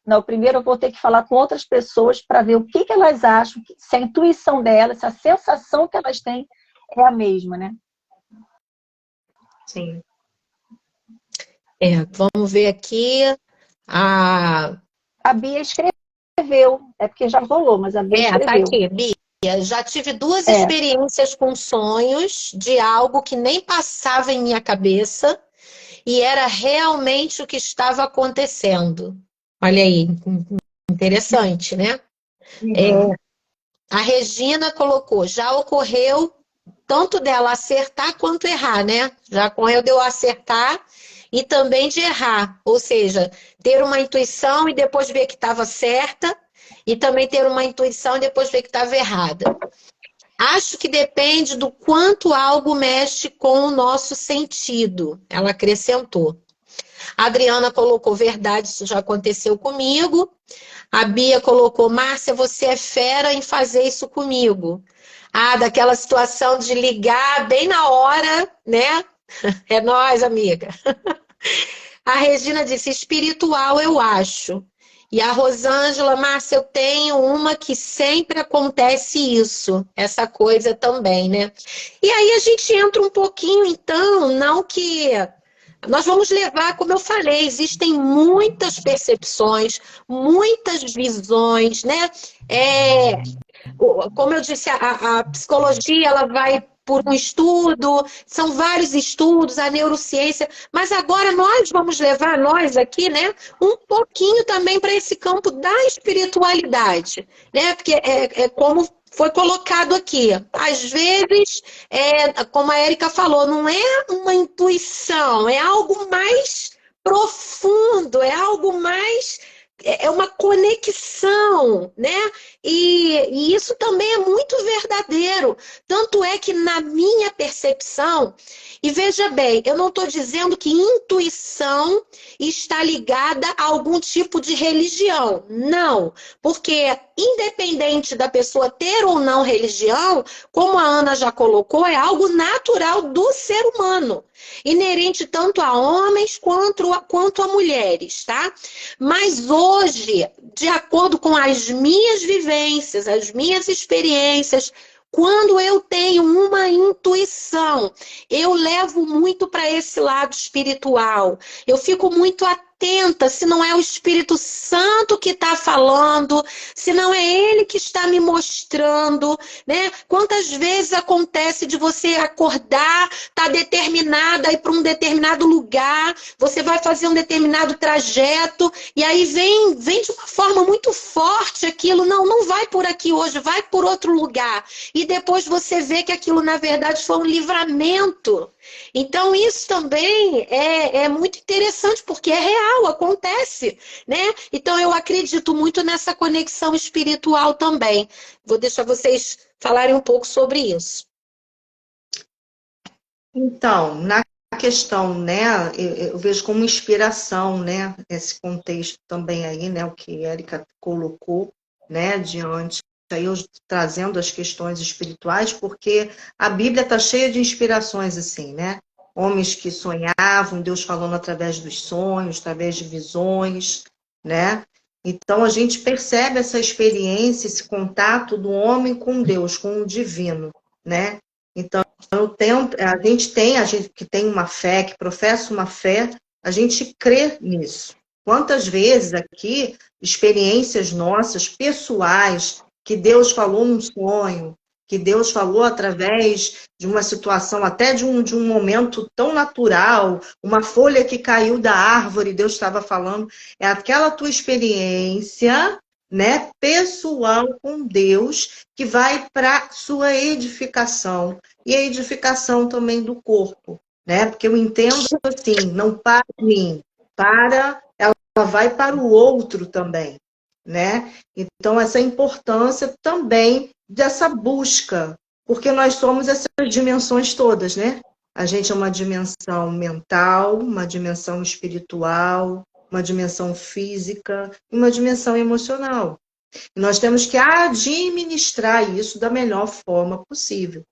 Não, primeiro eu vou ter que falar com outras pessoas para ver o que elas acham, se a intuição delas, se a sensação que elas têm é a mesma, né? Sim. Vamos ver aqui. A Bia escreveu, é porque já rolou, mas a Bia escreveu. Tá aqui, Bia. Já tive duas experiências com sonhos de algo que nem passava em minha cabeça e era realmente o que estava acontecendo. Olha aí, interessante, né? A Regina colocou, já ocorreu tanto dela acertar quanto errar, né? Já ocorreu de eu acertar e também de errar. Ou seja, ter uma intuição e depois ver que estava certa e também ter uma intuição e depois ver que estava errada. Acho que depende do quanto algo mexe com o nosso sentido. Ela acrescentou. A Adriana colocou, verdade, isso já aconteceu comigo. A Bia colocou, Márcia, você é fera em fazer isso comigo. Daquela situação de ligar bem na hora, né? É nóis, amiga. A Regina disse, espiritual eu acho. E a Rosângela, Márcia, eu tenho uma que sempre acontece isso, essa coisa também, né? E aí a gente entra um pouquinho, então, não que... Nós vamos levar, como eu falei, existem muitas percepções, muitas visões, né? Como eu disse, a psicologia, ela vai por um estudo, são vários estudos, a neurociência, mas agora nós vamos levar, nós aqui, né, um pouquinho também para esse campo da espiritualidade, né, porque é como foi colocado aqui. Às vezes, como a Érica falou, não é uma intuição, é algo mais profundo, é algo mais... É uma conexão, né? E isso também é muito verdadeiro. Tanto é que na minha percepção, e veja bem, eu não estou dizendo que intuição está ligada a algum tipo de religião. Não, porque independente da pessoa ter ou não religião, como a Ana já colocou, é algo natural do ser humano. Inerente tanto a homens quanto a mulheres, tá? Mas hoje, de acordo com as minhas vivências, as minhas experiências, quando eu tenho uma intuição, eu levo muito para esse lado espiritual. Eu fico muito atenta se não é o Espírito Santo que está falando, se não é ele que está me mostrando, né? Quantas vezes acontece de você acordar, tá determinada a ir para um determinado lugar, você vai fazer um determinado trajeto, e aí vem de uma forma muito forte aquilo, não vai por aqui hoje, vai por outro lugar. E depois você vê que aquilo, na verdade, foi um livramento. Então, isso também é muito interessante, porque é real, acontece, né? Então, eu acredito muito nessa conexão espiritual também. Vou deixar vocês falarem um pouco sobre isso. Então, na questão, né, eu vejo como inspiração, né, esse contexto também aí, né, o que a Érica colocou, né, diante, aí eu trazendo as questões espirituais, porque a Bíblia está cheia de inspirações, assim, né, homens que sonhavam, Deus falando através dos sonhos, através de visões, né, então a gente percebe essa experiência, esse contato do homem com Deus, com o divino, né, então a gente que tem uma fé, que professa uma fé, a gente crê nisso. Quantas vezes aqui, experiências nossas, pessoais, que Deus falou num sonho, que Deus falou através de uma situação, até de um momento tão natural, uma folha que caiu da árvore, Deus estava falando, é aquela tua experiência né, pessoal com Deus, que vai para sua edificação e a edificação também do corpo, né? Porque eu entendo assim, não para em mim, ela vai para o outro também, né? Então essa importância também dessa busca, porque nós somos essas dimensões todas, né? A gente é uma dimensão mental, uma dimensão espiritual, uma dimensão física e uma dimensão emocional. E nós temos que administrar isso da melhor forma possível.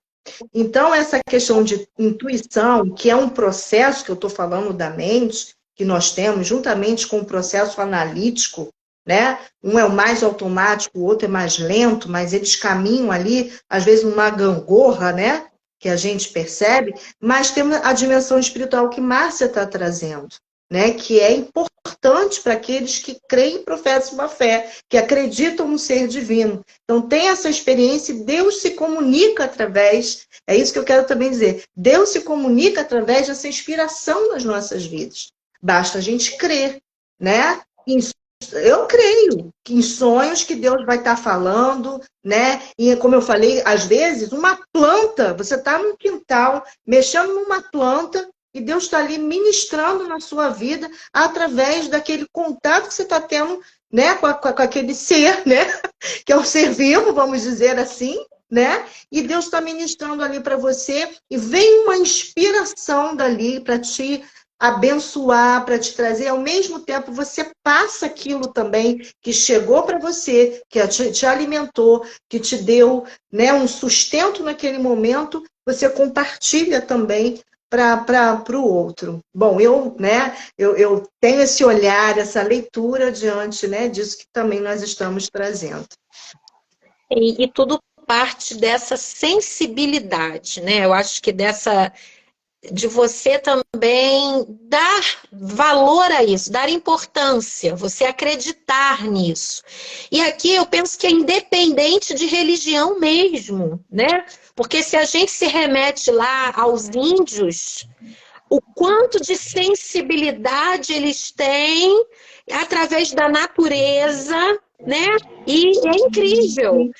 Então, essa questão de intuição, que é um processo que eu estou falando da mente, que nós temos, juntamente com o processo analítico, né? Um é o mais automático, o outro é mais lento, mas eles caminham ali, às vezes, numa gangorra, né? Que a gente percebe, mas temos a dimensão espiritual que Márcia está trazendo, né? Que é importante para aqueles que creem e professam uma fé, que acreditam no ser divino. Então, tem essa experiência e Deus se comunica através, é isso que eu quero também dizer, Deus se comunica através dessa inspiração nas nossas vidas. Basta a gente crer, né? Eu creio que em sonhos que Deus vai estar falando, né? E como eu falei, às vezes, uma planta, você está num quintal, mexendo numa planta, e Deus está ali ministrando na sua vida através daquele contato que você está tendo, né? Com aquele ser, né? Que é um ser vivo, vamos dizer assim, né? E Deus está ministrando ali para você, e vem uma inspiração dali para te abençoar, para te trazer, ao mesmo tempo você passa aquilo também que chegou para você, que te alimentou, que te deu, né, um sustento naquele momento, você compartilha também para o outro. Bom, eu tenho esse olhar, essa leitura diante, né, disso que também nós estamos trazendo. E tudo parte dessa sensibilidade, né? Eu acho que de você também dar valor a isso, dar importância, você acreditar nisso. E aqui eu penso que é independente de religião mesmo, né? Porque se a gente se remete lá aos índios, o quanto de sensibilidade eles têm através da natureza, né? E é incrível.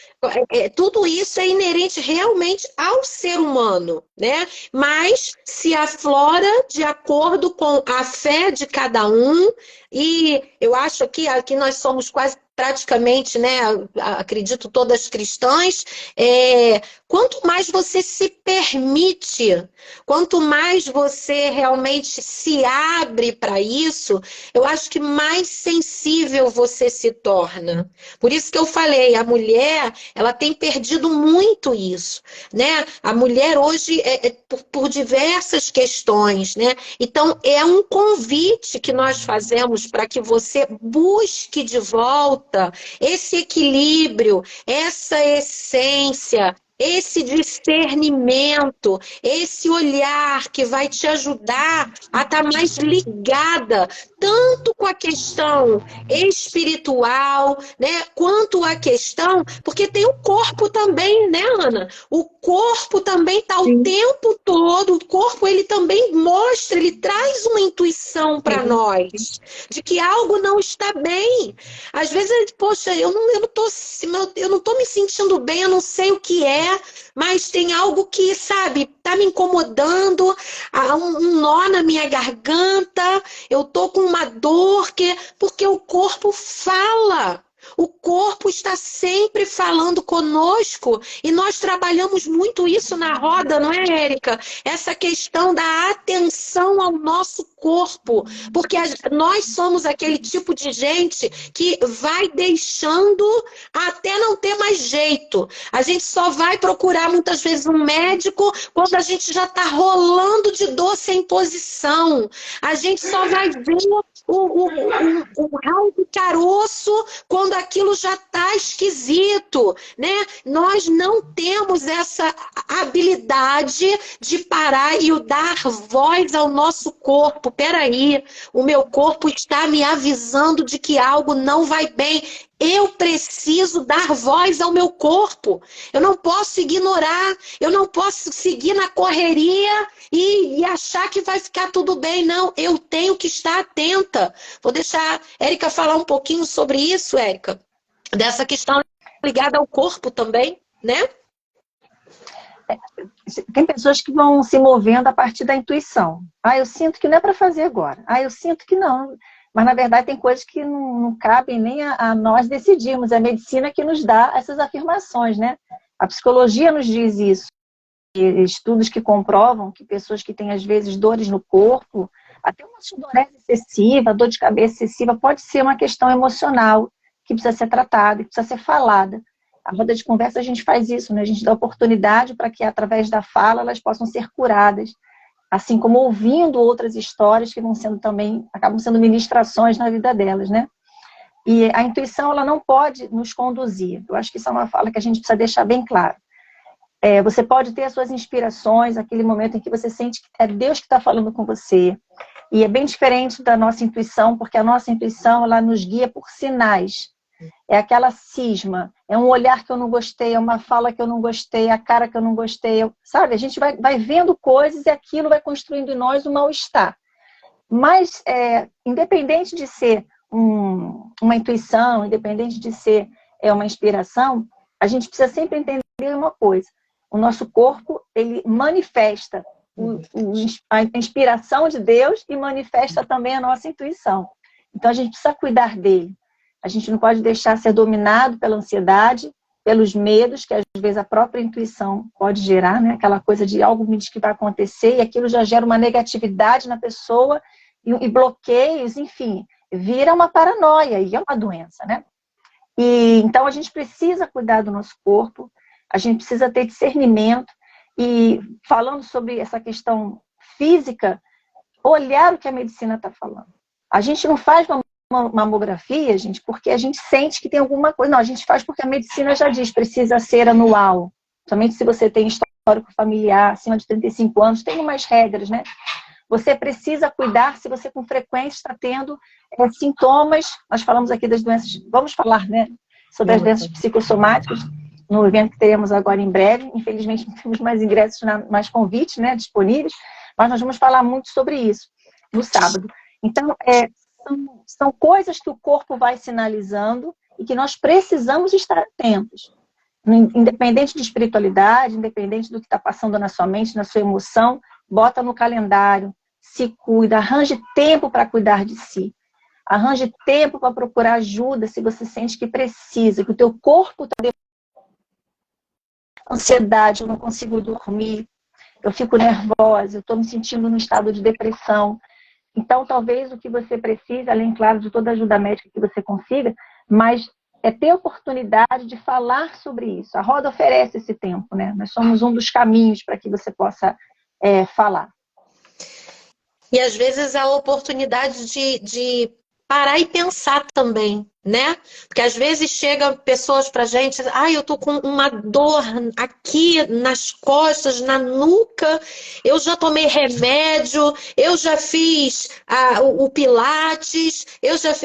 Tudo isso é inerente realmente ao ser humano, né? Mas se aflora de acordo com a fé de cada um. E eu acho que aqui nós somos quase praticamente, né? Acredito todas cristãs. Quanto mais você se permite, quanto mais você realmente se abre para isso, eu acho que mais sensível você se torna. Por isso que eu falei, a mulher, ela tem perdido muito isso, né? A mulher hoje, por diversas questões, né? Então, é um convite que nós fazemos para que você busque de volta esse equilíbrio, essa essência, esse discernimento, esse olhar que vai te ajudar a estar mais ligada, tanto com a questão espiritual, né, quanto a questão, porque tem o corpo também, né, Ana? O corpo também está o tempo todo, o corpo ele também mostra, ele traz uma intuição para nós, de que algo não está bem. Às vezes, poxa, eu não tô me sentindo bem, eu não sei o que é, mas tem algo que, sabe, tá me incomodando, um nó na minha garganta, eu tô com uma dor, porque o corpo fala. O corpo está sempre falando conosco e nós trabalhamos muito isso na roda, não é, Érica? Essa questão da atenção ao nosso corpo, porque nós somos aquele tipo de gente que vai deixando até não ter mais jeito. A gente só vai procurar muitas vezes um médico quando a gente já está rolando de dor sem posição. A gente só vai ver o raio do caroço quando aquilo já está esquisito, né? Nós não temos essa habilidade de parar e dar voz ao nosso corpo. Peraí, o meu corpo está me avisando de que algo não vai bem. Eu preciso dar voz ao meu corpo. Eu não posso ignorar, eu não posso seguir na correria e achar que vai ficar tudo bem. Não, eu tenho que estar atenta. Vou deixar a Érica falar um pouquinho sobre isso, Érica. dessa questão ligada ao corpo também, né? Tem pessoas que vão se movendo a partir da intuição. Ah, eu sinto que não é para fazer agora. Ah, eu sinto que não. Mas, na verdade, tem coisas que não cabem nem a nós decidirmos. É a medicina que nos dá essas afirmações, né? A psicologia nos diz isso. E estudos que comprovam que pessoas que têm, às vezes, dores no corpo, até uma sudorese excessiva, dor de cabeça excessiva, pode ser uma questão emocional que precisa ser tratada, que precisa ser falada. A roda de conversa a gente faz isso, né? A gente dá oportunidade para que, através da fala, elas possam ser curadas. Assim como ouvindo outras histórias que vão sendo também, acabam sendo ministrações na vida delas, né? E a intuição, ela não pode nos conduzir. Eu acho que isso é uma fala que a gente precisa deixar bem claro. Você pode ter as suas inspirações, aquele momento em que você sente que é Deus que está falando com você. E é bem diferente da nossa intuição, porque a nossa intuição, ela nos guia por sinais. É aquela cisma, é um olhar que eu não gostei, é uma fala que eu não gostei, a cara que eu não gostei, sabe? A gente vai vendo coisas e aquilo vai construindo em nós um mal-estar. Mas, independente de ser uma intuição, independente de ser uma inspiração, a gente precisa sempre entender uma coisa. O nosso corpo, ele manifesta a inspiração de Deus e manifesta também a nossa intuição. Então, a gente precisa cuidar dele. A gente não pode deixar ser dominado pela ansiedade, pelos medos, que às vezes a própria intuição pode gerar, né? Aquela coisa de algo me diz que vai acontecer e aquilo já gera uma negatividade na pessoa e bloqueios, enfim, vira uma paranoia e é uma doença, né? E então a gente precisa cuidar do nosso corpo, a gente precisa ter discernimento e, falando sobre essa questão física, olhar o que a medicina está falando. A gente não faz uma mamografia, gente, porque a gente sente que tem alguma coisa. Não, a gente faz porque a medicina já diz, precisa ser anual. Somente se você tem histórico familiar, acima de 35 anos, tem umas regras, né? Você precisa cuidar se você com frequência está tendo sintomas. Nós falamos aqui das doenças, vamos falar, né, sobre as doenças psicossomáticas, no evento que teremos agora em breve. Infelizmente não temos mais ingressos, mais convites, né, disponíveis, mas nós vamos falar muito sobre isso no sábado. Então, são coisas que o corpo vai sinalizando e que nós precisamos estar atentos. Independente de espiritualidade, independente do que está passando na sua mente, na sua emoção, bota no calendário, se cuida, arranje tempo para cuidar de si. Arranje tempo para procurar ajuda se você sente que precisa, que o teu corpo está... Ansiedade, eu não consigo dormir, eu fico nervosa, eu estou me sentindo num estado de depressão. Então, talvez o que você precisa, além, claro, de toda a ajuda médica que você consiga, mas é ter oportunidade de falar sobre isso. A roda oferece esse tempo, né? Nós somos um dos caminhos para que você possa falar. E, às vezes, a oportunidade de parar e pensar também, né? Porque, às vezes, chegam pessoas pra gente, eu tô com uma dor aqui nas costas, na nuca, eu já tomei remédio, eu já fiz o pilates,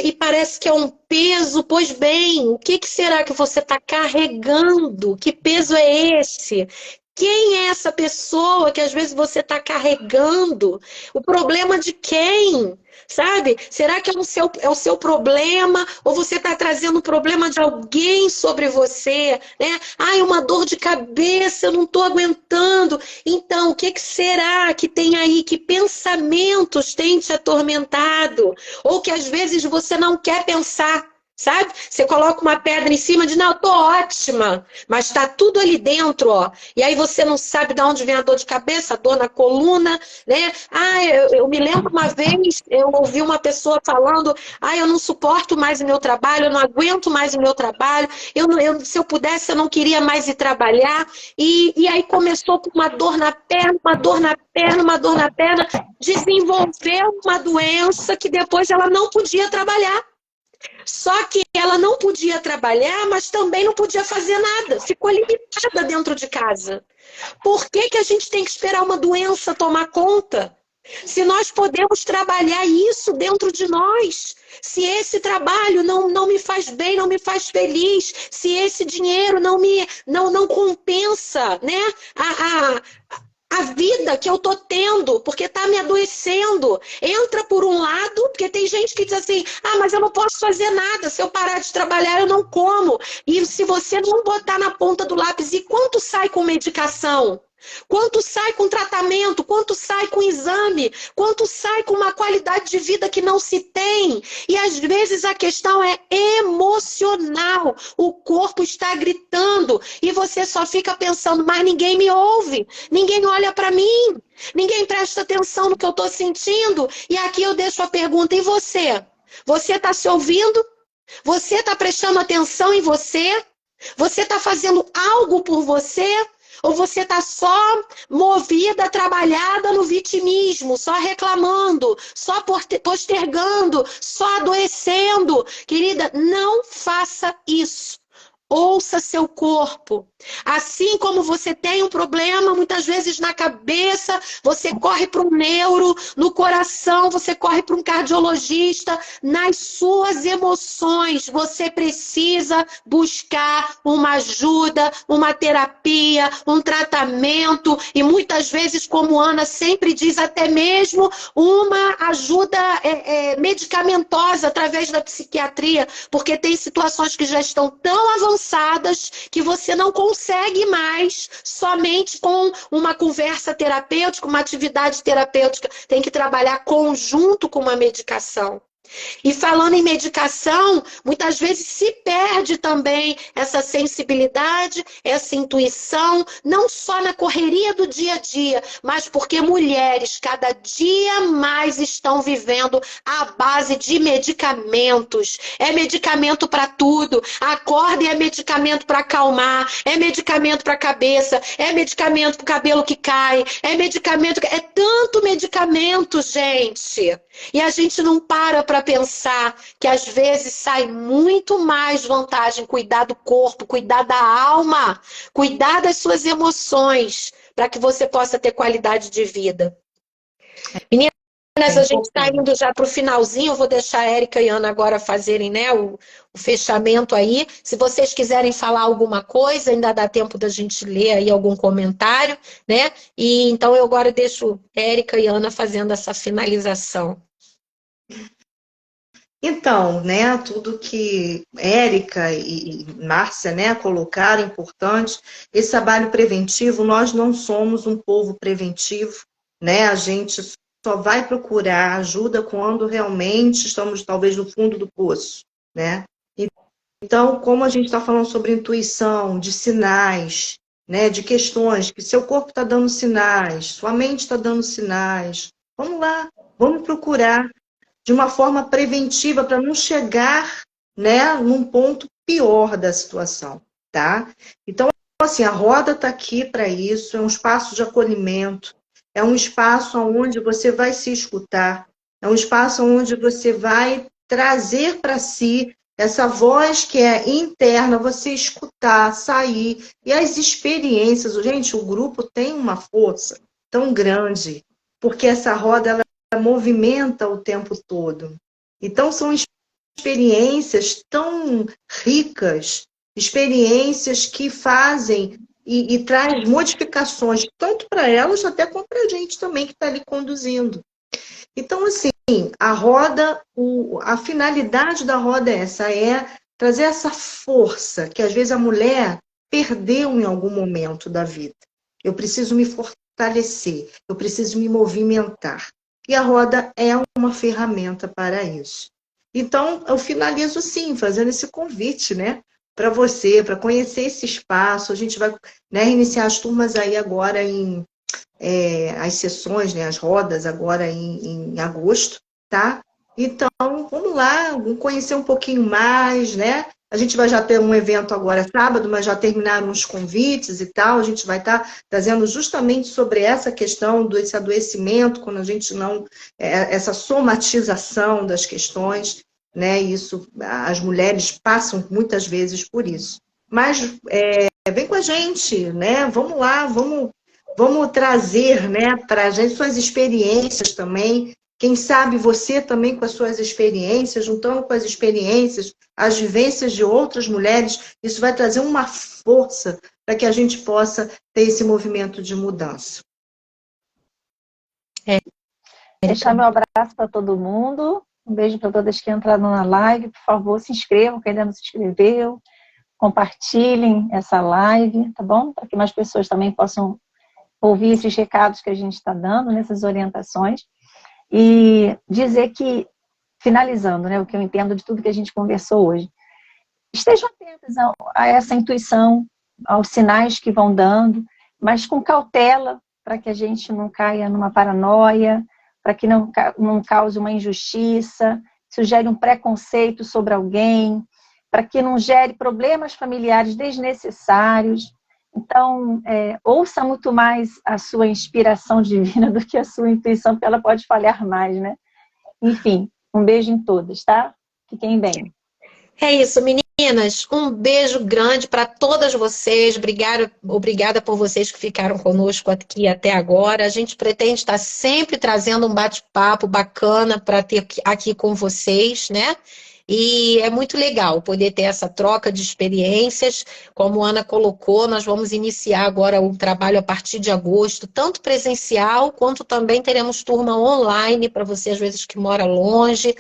e parece que é um peso. Pois bem, o que será que você está carregando? Que peso é esse? Quem é essa pessoa que às vezes você está carregando? O problema de quem? Sabe? Será que é o seu problema? Ou você está trazendo o problema de alguém sobre você? Né? Uma dor de cabeça, eu não estou aguentando. Então, o que será que tem aí? Que pensamentos tem te atormentado? Ou que às vezes você não quer pensar? Sabe? Você coloca uma pedra em cima e diz, não, eu tô ótima, mas tá tudo ali dentro, ó. E aí você não sabe de onde vem a dor de cabeça, a dor na coluna, né? Eu me lembro uma vez, eu ouvi uma pessoa falando, eu não suporto mais o meu trabalho, eu não aguento mais o meu trabalho, se eu pudesse, eu não queria mais ir trabalhar. E aí começou com uma dor na perna, uma dor na perna, uma dor na perna, desenvolveu uma doença que depois ela não podia trabalhar. Só que ela não podia trabalhar, mas também não podia fazer nada. Ficou limitada dentro de casa. Por que a gente tem que esperar uma doença tomar conta? Se nós podemos trabalhar isso dentro de nós. Se esse trabalho não me faz bem, não me faz feliz. Se esse dinheiro não compensa, né? a vida que eu tô tendo, porque tá me adoecendo. Entra por um lado, porque tem gente que diz assim, mas eu não posso fazer nada, se eu parar de trabalhar eu não como. E se você não botar na ponta do lápis, e quanto sai com medicação? Quanto sai com tratamento? Quanto sai com exame? Quanto sai com uma qualidade de vida que não se tem? E às vezes a questão é emocional. O corpo está gritando e você só fica pensando, mas ninguém me ouve, ninguém olha para mim, ninguém presta atenção no que eu estou sentindo. E aqui eu deixo a pergunta, e você? Você está se ouvindo? Você está prestando atenção em você? Você está fazendo algo por você? Ou você está só movida, trabalhada no vitimismo, só reclamando, só postergando, só adoecendo? Querida, não faça isso. Ouça seu corpo. Assim como você tem um problema, muitas vezes na cabeça, você corre para um neuro, no coração, você corre para um cardiologista. Nas suas emoções, você precisa buscar uma ajuda, uma terapia, um tratamento. E muitas vezes, como Ana sempre diz, até mesmo uma ajuda medicamentosa através da psiquiatria, porque tem situações que já estão tão avançadas que você não consegue mais somente com uma conversa terapêutica, uma atividade terapêutica. Tem que trabalhar conjunto com uma medicação. E falando em medicação, muitas vezes se perde também essa sensibilidade, essa intuição, não só na correria do dia a dia, mas porque mulheres cada dia mais estão vivendo à base de medicamentos. É medicamento para tudo. Acorda e é medicamento para acalmar, é medicamento para a cabeça, é medicamento para o cabelo que cai, é medicamento... É tanto medicamento, gente. E a gente não para pensar que às vezes sai muito mais vantagem cuidar do corpo, cuidar da alma, cuidar das suas emoções, para que você possa ter qualidade de vida. Meninas, a gente está indo já para o finalzinho, eu vou deixar a Érica e a Ana agora fazerem, né, o fechamento aí. Se vocês quiserem falar alguma coisa, ainda dá tempo da gente ler aí algum comentário, né? E então eu agora deixo Érica e Ana fazendo essa finalização. Então, né, tudo que Érica e Márcia, né, colocaram importante, esse trabalho preventivo, nós não somos um povo preventivo, né, a gente só vai procurar ajuda quando realmente estamos talvez no fundo do poço, né. Então, como a gente está falando sobre intuição, de sinais, né, de questões, que seu corpo está dando sinais, sua mente está dando sinais, vamos lá, vamos procurar de uma forma preventiva para não chegar, né, num ponto pior da situação, tá? Então, assim, a roda está aqui para isso, é um espaço de acolhimento, é um espaço onde você vai se escutar, é um espaço onde você vai trazer para si essa voz que é interna, você escutar, sair, e as experiências, gente, o grupo tem uma força tão grande, porque essa roda, ela movimenta o tempo todo. Então, são experiências tão ricas, experiências que fazem e traz modificações, tanto para elas, até como para a gente também, que está ali conduzindo. Então, assim, a roda, a finalidade da roda é essa, é trazer essa força que, às vezes, a mulher perdeu em algum momento da vida. Eu preciso me fortalecer, eu preciso me movimentar. E a roda é uma ferramenta para isso. Então, eu finalizo, sim, fazendo esse convite, né? Para você, para conhecer esse espaço. A gente vai, né, iniciar as turmas aí agora as sessões, né, as rodas agora em agosto, tá? Então, vamos lá, vamos conhecer um pouquinho mais, né? A gente vai já ter um evento agora sábado, mas já terminaram os convites e tal. A gente vai estar trazendo justamente sobre essa questão desse adoecimento, quando a gente não... essa somatização das questões, né? Isso, as mulheres passam muitas vezes por isso. Mas vem com a gente, né? Vamos lá, vamos trazer, né, para a gente suas experiências também. Quem sabe você também com as suas experiências, juntando com as experiências, as vivências de outras mulheres, isso vai trazer uma força para que a gente possa ter esse movimento de mudança. Deixar meu abraço para todo mundo. Um beijo para todas que entraram na live. Por favor, se inscrevam, quem ainda não se inscreveu. Compartilhem essa live, tá bom? Para que mais pessoas também possam ouvir esses recados que a gente está dando, nessas orientações. E dizer que, finalizando, né, o que eu entendo de tudo que a gente conversou hoje, estejam atentos a essa intuição, aos sinais que vão dando, mas com cautela, para que a gente não caia numa paranoia, para que não cause uma injustiça, sugere um preconceito sobre alguém, para que não gere problemas familiares desnecessários. Então, ouça muito mais a sua inspiração divina do que a sua intuição, porque ela pode falhar mais, né? Enfim, um beijo em todas, tá? Fiquem bem. É isso, meninas. Um beijo grande para todas vocês. Obrigada por vocês que ficaram conosco aqui até agora. A gente pretende estar sempre trazendo um bate-papo bacana para ter aqui com vocês, né? E é muito legal poder ter essa troca de experiências. Como a Ana colocou, nós vamos iniciar agora o trabalho a partir de agosto, tanto presencial, quanto também teremos turma online para você, às vezes, que mora longe.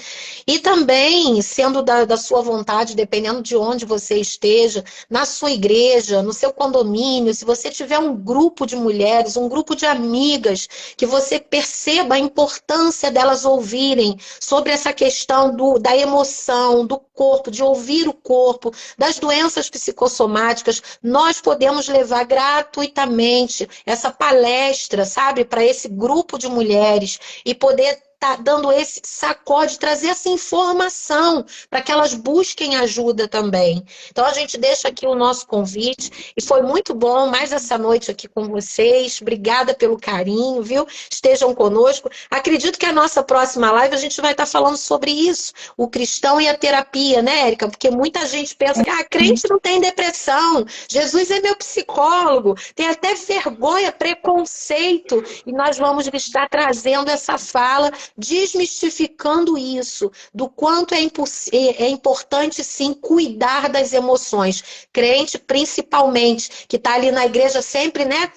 E também, sendo da sua vontade, dependendo de onde você esteja, na sua igreja, no seu condomínio, se você tiver um grupo de mulheres, um grupo de amigas, que você perceba a importância delas ouvirem sobre essa questão da emoção, do corpo, de ouvir o corpo, das doenças psicossomáticas, nós podemos levar gratuitamente essa palestra, sabe, para esse grupo de mulheres e poder tá dando esse sacode, trazer essa informação para que elas busquem ajuda também. Então a gente deixa aqui o nosso convite e foi muito bom mais essa noite aqui com vocês. Obrigada pelo carinho, viu? Estejam conosco. Acredito que a nossa próxima live a gente vai estar falando sobre isso, o cristão e a terapia, né, Érica? Porque muita gente pensa que crente não tem depressão, Jesus é meu psicólogo, tem até vergonha, preconceito, e nós vamos estar trazendo essa fala, desmistificando isso, do quanto é importante, sim, cuidar das emoções. Crente, principalmente, que está ali na igreja sempre, né?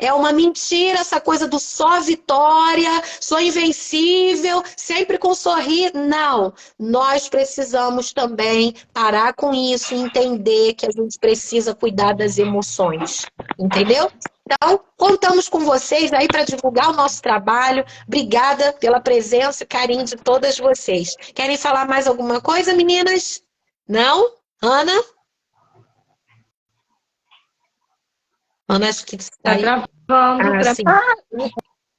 É uma mentira essa coisa do só vitória, sou invencível, sempre com sorrir. Não, nós precisamos também parar com isso e entender que a gente precisa cuidar das emoções, entendeu? Então, contamos com vocês aí para divulgar o nosso trabalho. Obrigada pela presença e carinho de todas vocês. Querem falar mais alguma coisa, meninas? Não? Ana? Ana, acho que está aí. Gravando.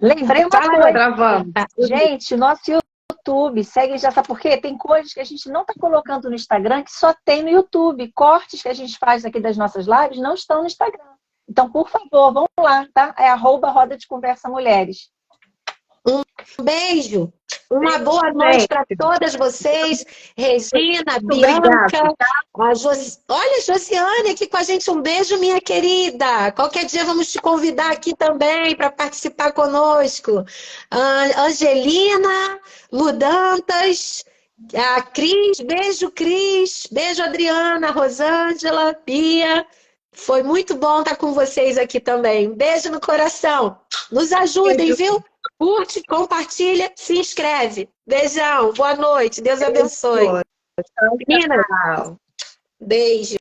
Lembrei uma coisa. Gravando. Gente, nosso YouTube, segue, já sabe por quê? Tem coisas que a gente não está colocando no Instagram que só tem no YouTube. Cortes que a gente faz aqui das nossas lives não estão no Instagram. Então, por favor, vamos lá, tá? É @Roda de Conversa Mulheres. Um beijo, uma boa noite para todas vocês. Regina, Bianca, olha, Josiane aqui com a gente. Um beijo, minha querida. Qualquer dia vamos te convidar aqui também para participar conosco. Angelina, Ludantas, a Cris, beijo, Adriana, Rosângela, Pia. Foi muito bom estar com vocês aqui também. Um beijo no coração. Nos ajudem, viu? Curte, compartilha, se inscreve. Beijão, boa noite. Deus abençoe. Menina, beijo.